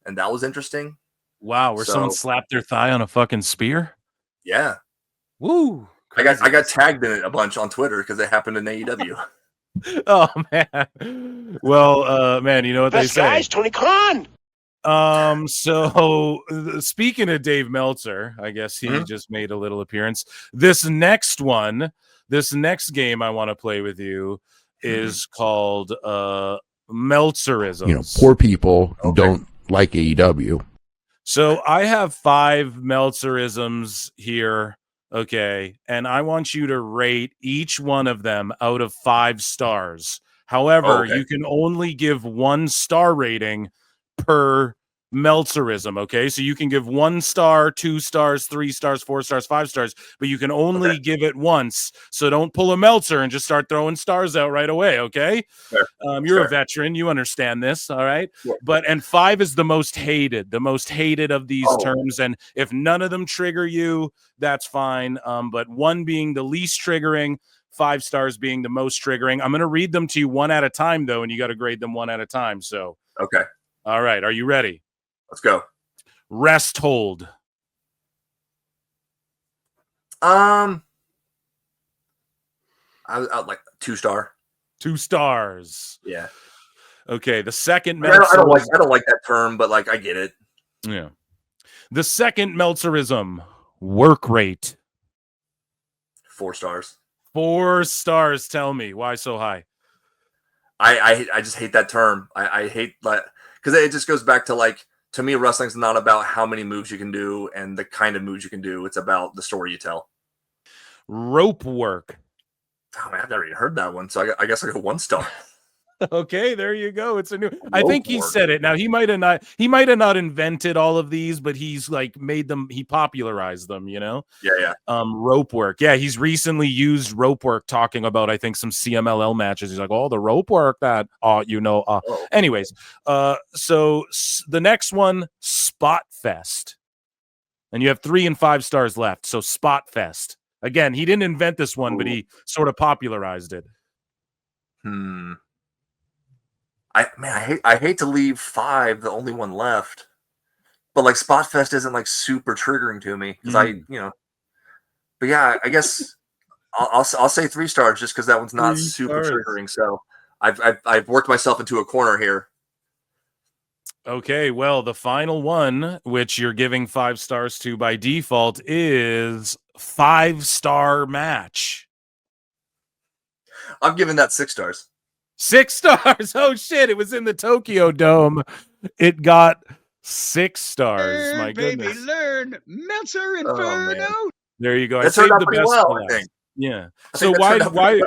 and that was interesting. Wow, where someone slapped their thigh on a fucking spear? Yeah. Woo. I got tagged in it a bunch on Twitter because it happened in AEW. Oh man. Well, man, you know what Best they say. guys, Tony Khan. So speaking of Dave Meltzer, I guess he just made a little appearance. This next game I want to play with you is called Meltzerisms. Poor people don't like AEW. So I have 5 Meltzerisms here, okay, and I want you to rate each one of them out of 5 stars. However, you can only give 1 star rating per Meltzerism, okay? So you can give 1 star, 2 stars, 3 stars, 4 stars, 5 stars, but you can only give it once. So don't pull a Meltzer and just start throwing stars out right away, okay? Sure. You're a veteran, you understand this, all right? Sure. And 5 is the most hated of these terms, and if none of them trigger you, that's fine. But 1 being the least triggering, 5 stars being the most triggering. I'm going to read them to you one at a time, though, and you got to grade them one at a time. So, okay. All right. Are you ready? Let's go. Rest hold. I like 2 star. 2 stars. Yeah. Okay. The second I don't like that term, but like I get it. Yeah. The second Meltzerism, work rate. 4 stars. 4 stars. Tell me why so high. I just hate that term. I hate that because it just goes back to like, to me, wrestling's not about how many moves you can do and the kind of moves you can do. It's about the story you tell. Rope work. Oh man, I've never even heard that one. So I guess I go 1 star. Okay, there you go. It's a new. I think he said it. Now he might have not invented all of these, but he's like made them. He popularized them. Yeah. Rope work. Yeah, he's recently used rope work talking about I think some CMLL matches. He's like, oh, the rope work that. Anyways, so the next one, Spot Fest, and you have 3 and 5 stars left. So Spot Fest. Again, he didn't invent this one, but he sort of popularized it. I hate to leave 5, the only one left, but like Spot Fest isn't like super triggering to me because but yeah, I guess I'll say 3 stars just because that one's not super triggering. So I've worked myself into a corner here. Okay, well, the final one, which you're giving 5 stars to by default, is 5-star match. I'm giving that 6 stars. 6 stars. Oh shit! It was in the Tokyo Dome. It got 6 stars. My goodness. Baby, learn Meltzer Inferno. There you go. That turned out pretty well, I think. Yeah. So why?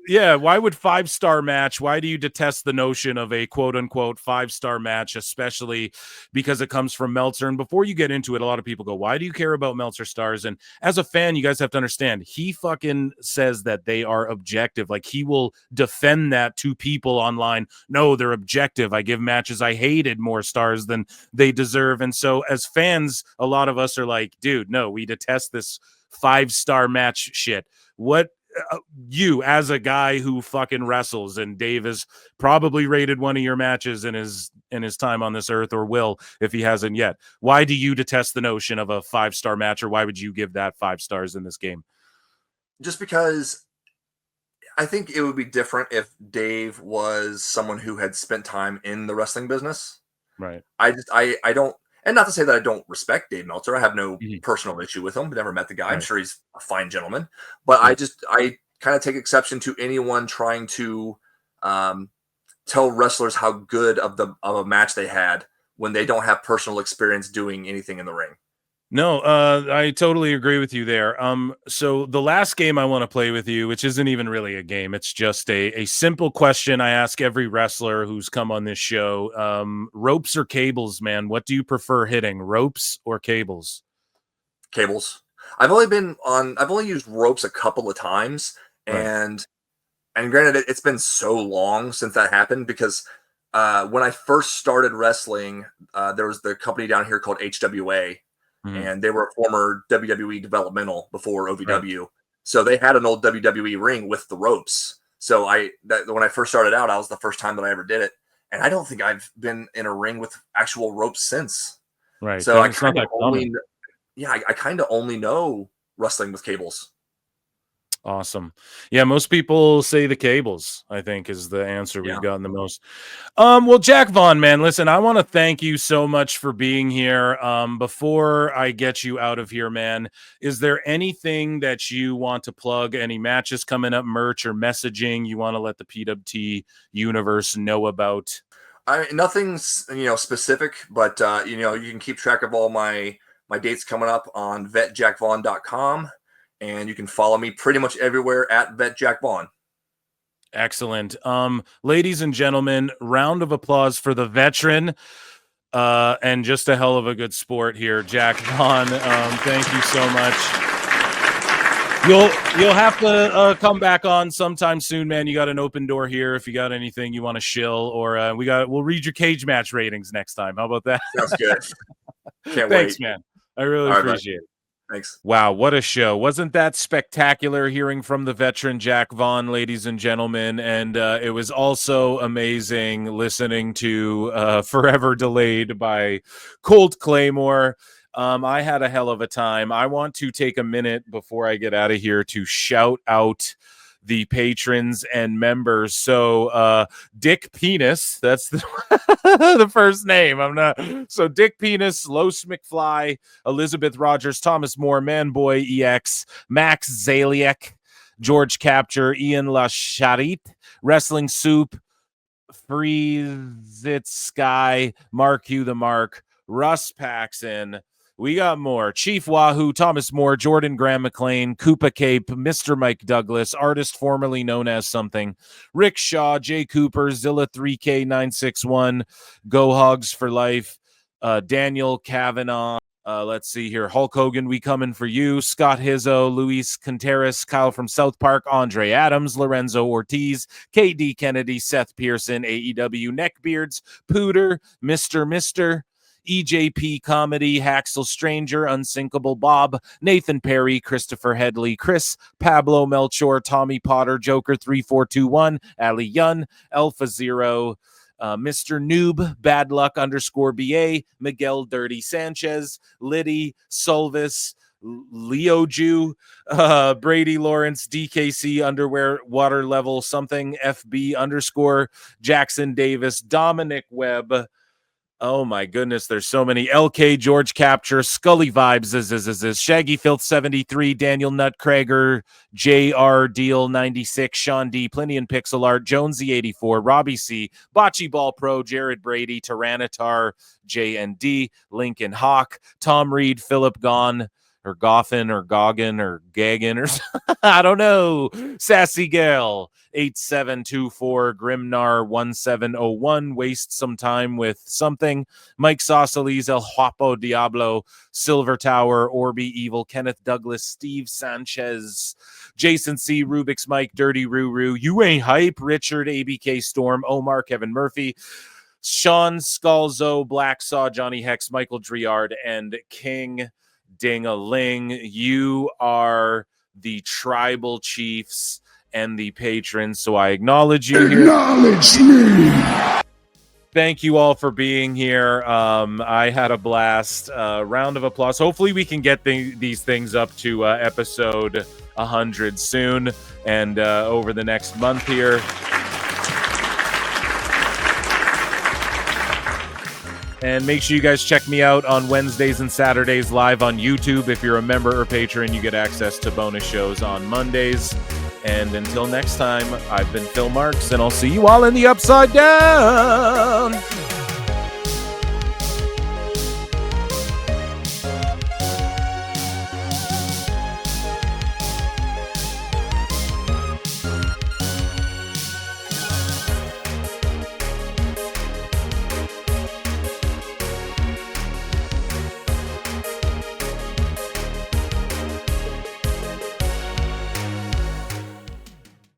Yeah, why would 5-star match? Why do you detest the notion of a quote unquote 5-star match, especially because it comes from Meltzer? And before you get into it, a lot of people go, why do you care about Meltzer stars? And as a fan, you guys have to understand, he fucking says that they are objective. Like he will defend that to people online. No, they're objective. I give matches I hated more stars than they deserve. And so as fans, a lot of us are like, dude, no, we detest this 5-star match shit. What you as a guy who fucking wrestles, and Dave has probably rated one of your matches in his time on this earth, or will if he hasn't yet. Why do you detest the notion of a 5-star match, or why would you give that 5 stars in this game? Just because I think it would be different if Dave was someone who had spent time in the wrestling business. Right. I don't, and not to say that I don't respect Dave Meltzer. I have no personal issue with him. Never met the guy. I'm sure he's a fine gentleman, but I kind of take exception to anyone trying to tell wrestlers how good of a match they had when they don't have personal experience doing anything in the ring. No, I totally agree with you there. So the last game I want to play with you, which isn't even really a game, it's just a simple question I ask every wrestler who's come on this show. Ropes or cables, man? What do you prefer hitting, ropes or cables? Cables. I've only used ropes a couple of times, and granted, it's been so long since that happened because when I first started wrestling, there was the company down here called HWA. And they were a former WWE developmental before OVW. Right. So they had an old WWE ring with the ropes. So when I first started out, that was the first time that I ever did it. And I don't think I've been in a ring with actual ropes since. Right. So I kind of only know wrestling with cables. Awesome. Yeah, most people say the cables, I think, is the answer we've gotten the most. Well, Jack Vaughn, man, listen, I want to thank you so much for being here. Before I get you out of here, man, is there anything that you want to plug? Any matches coming up, merch or messaging you want to let the PWT universe know about? Nothing's specific, but you can keep track of all my dates coming up on vetjackvaughn.com. And you can follow me pretty much everywhere at VetJackVaughn. Excellent. Ladies and gentlemen, round of applause for the veteran and just a hell of a good sport here, Jack Vaughn. Thank you so much. You'll have to come back on sometime soon, man. You got an open door here if you got anything you want to shill, or we'll read your cage match ratings next time. How about that? Sounds good. Can't Thanks, wait. man. I really appreciate it. Thanks. Wow, what a show. Wasn't that spectacular hearing from the veteran Jack Vaughn, ladies and gentlemen? And it was also amazing listening to Forever Delayed by Colt Claymore. I had a hell of a time. I want to take a minute before I get out of here to shout out the patrons and members. So Dick Penis, that's the first name. So Dick Penis, Los McFly, Elizabeth Rogers, Thomas Moore, Manboy EX, Max Zaliek, George Capture, Ian Lasharit, Wrestling Soup, Freezit Sky, Mark Hugh the Mark, Russ Paxson. We got more. Chief Wahoo, Thomas Moore, Jordan Graham McLean, Koopa Cape, Mr. Mike Douglas, artist formerly known as something, Rick Shaw, Jay Cooper, Zilla 3K961, Go Hogs for Life, Daniel Kavanaugh. Let's see here. Hulk Hogan, we coming for you. Scott Hizzo, Luis Contreras, Kyle from South Park, Andre Adams, Lorenzo Ortiz, KD Kennedy, Seth Pearson, AEW Neckbeards, Pooter, Mr. EJP Comedy, Haxel Stranger, Unsinkable Bob, Nathan Perry, Christopher Headley, Chris, Pablo Melchor, Tommy Potter, Joker 3421, Ali Yun, Alpha Zero, Mr. Noob, Bad Luck _BA, Miguel Dirty Sanchez, Liddy, Solvis, Leo Jew, Brady Lawrence, DKC Underwear Water Level something, FB _ Jackson Davis, Dominic Webb. Oh my goodness, there's so many. LK George Capture, Scully Vibes, Shaggy Filth 73, Daniel Nutcrager, JR Deal 96, Sean D, Plinian Pixel Art, Jonesy 84, Robbie C, Bocce Ball Pro, Jared Brady, Tyranitar, JND, Lincoln Hawk, Tom Reed, Philip Gone, or Goffin, or Goggin, or Gaggin, or I don't know. Sassy Gale, 8724, Grimnar 1701, Waste Some Time with Something, Mike Sausalis, El Huapo Diablo, Silver Tower, Orby Evil, Kenneth Douglas, Steve Sanchez, Jason C, Rubik's Mike, Dirty Ruru, You Ain't Hype, Richard, ABK Storm, Omar, Kevin Murphy, Sean Scalzo, Black Saw, Johnny Hex, Michael Driard, and King Ding-a-ling. You are the tribal chiefs and the patrons. So I acknowledge you here. Acknowledge me. Thank you all for being here. I had a blast. Round of applause. Hopefully we can get these things up to episode 100 soon and over the next month here. And make sure you guys check me out on Wednesdays and Saturdays live on YouTube. If you're a member or patron, you get access to bonus shows on Mondays. And until next time, I've been Phil Marks, and I'll see you all in the Upside Down.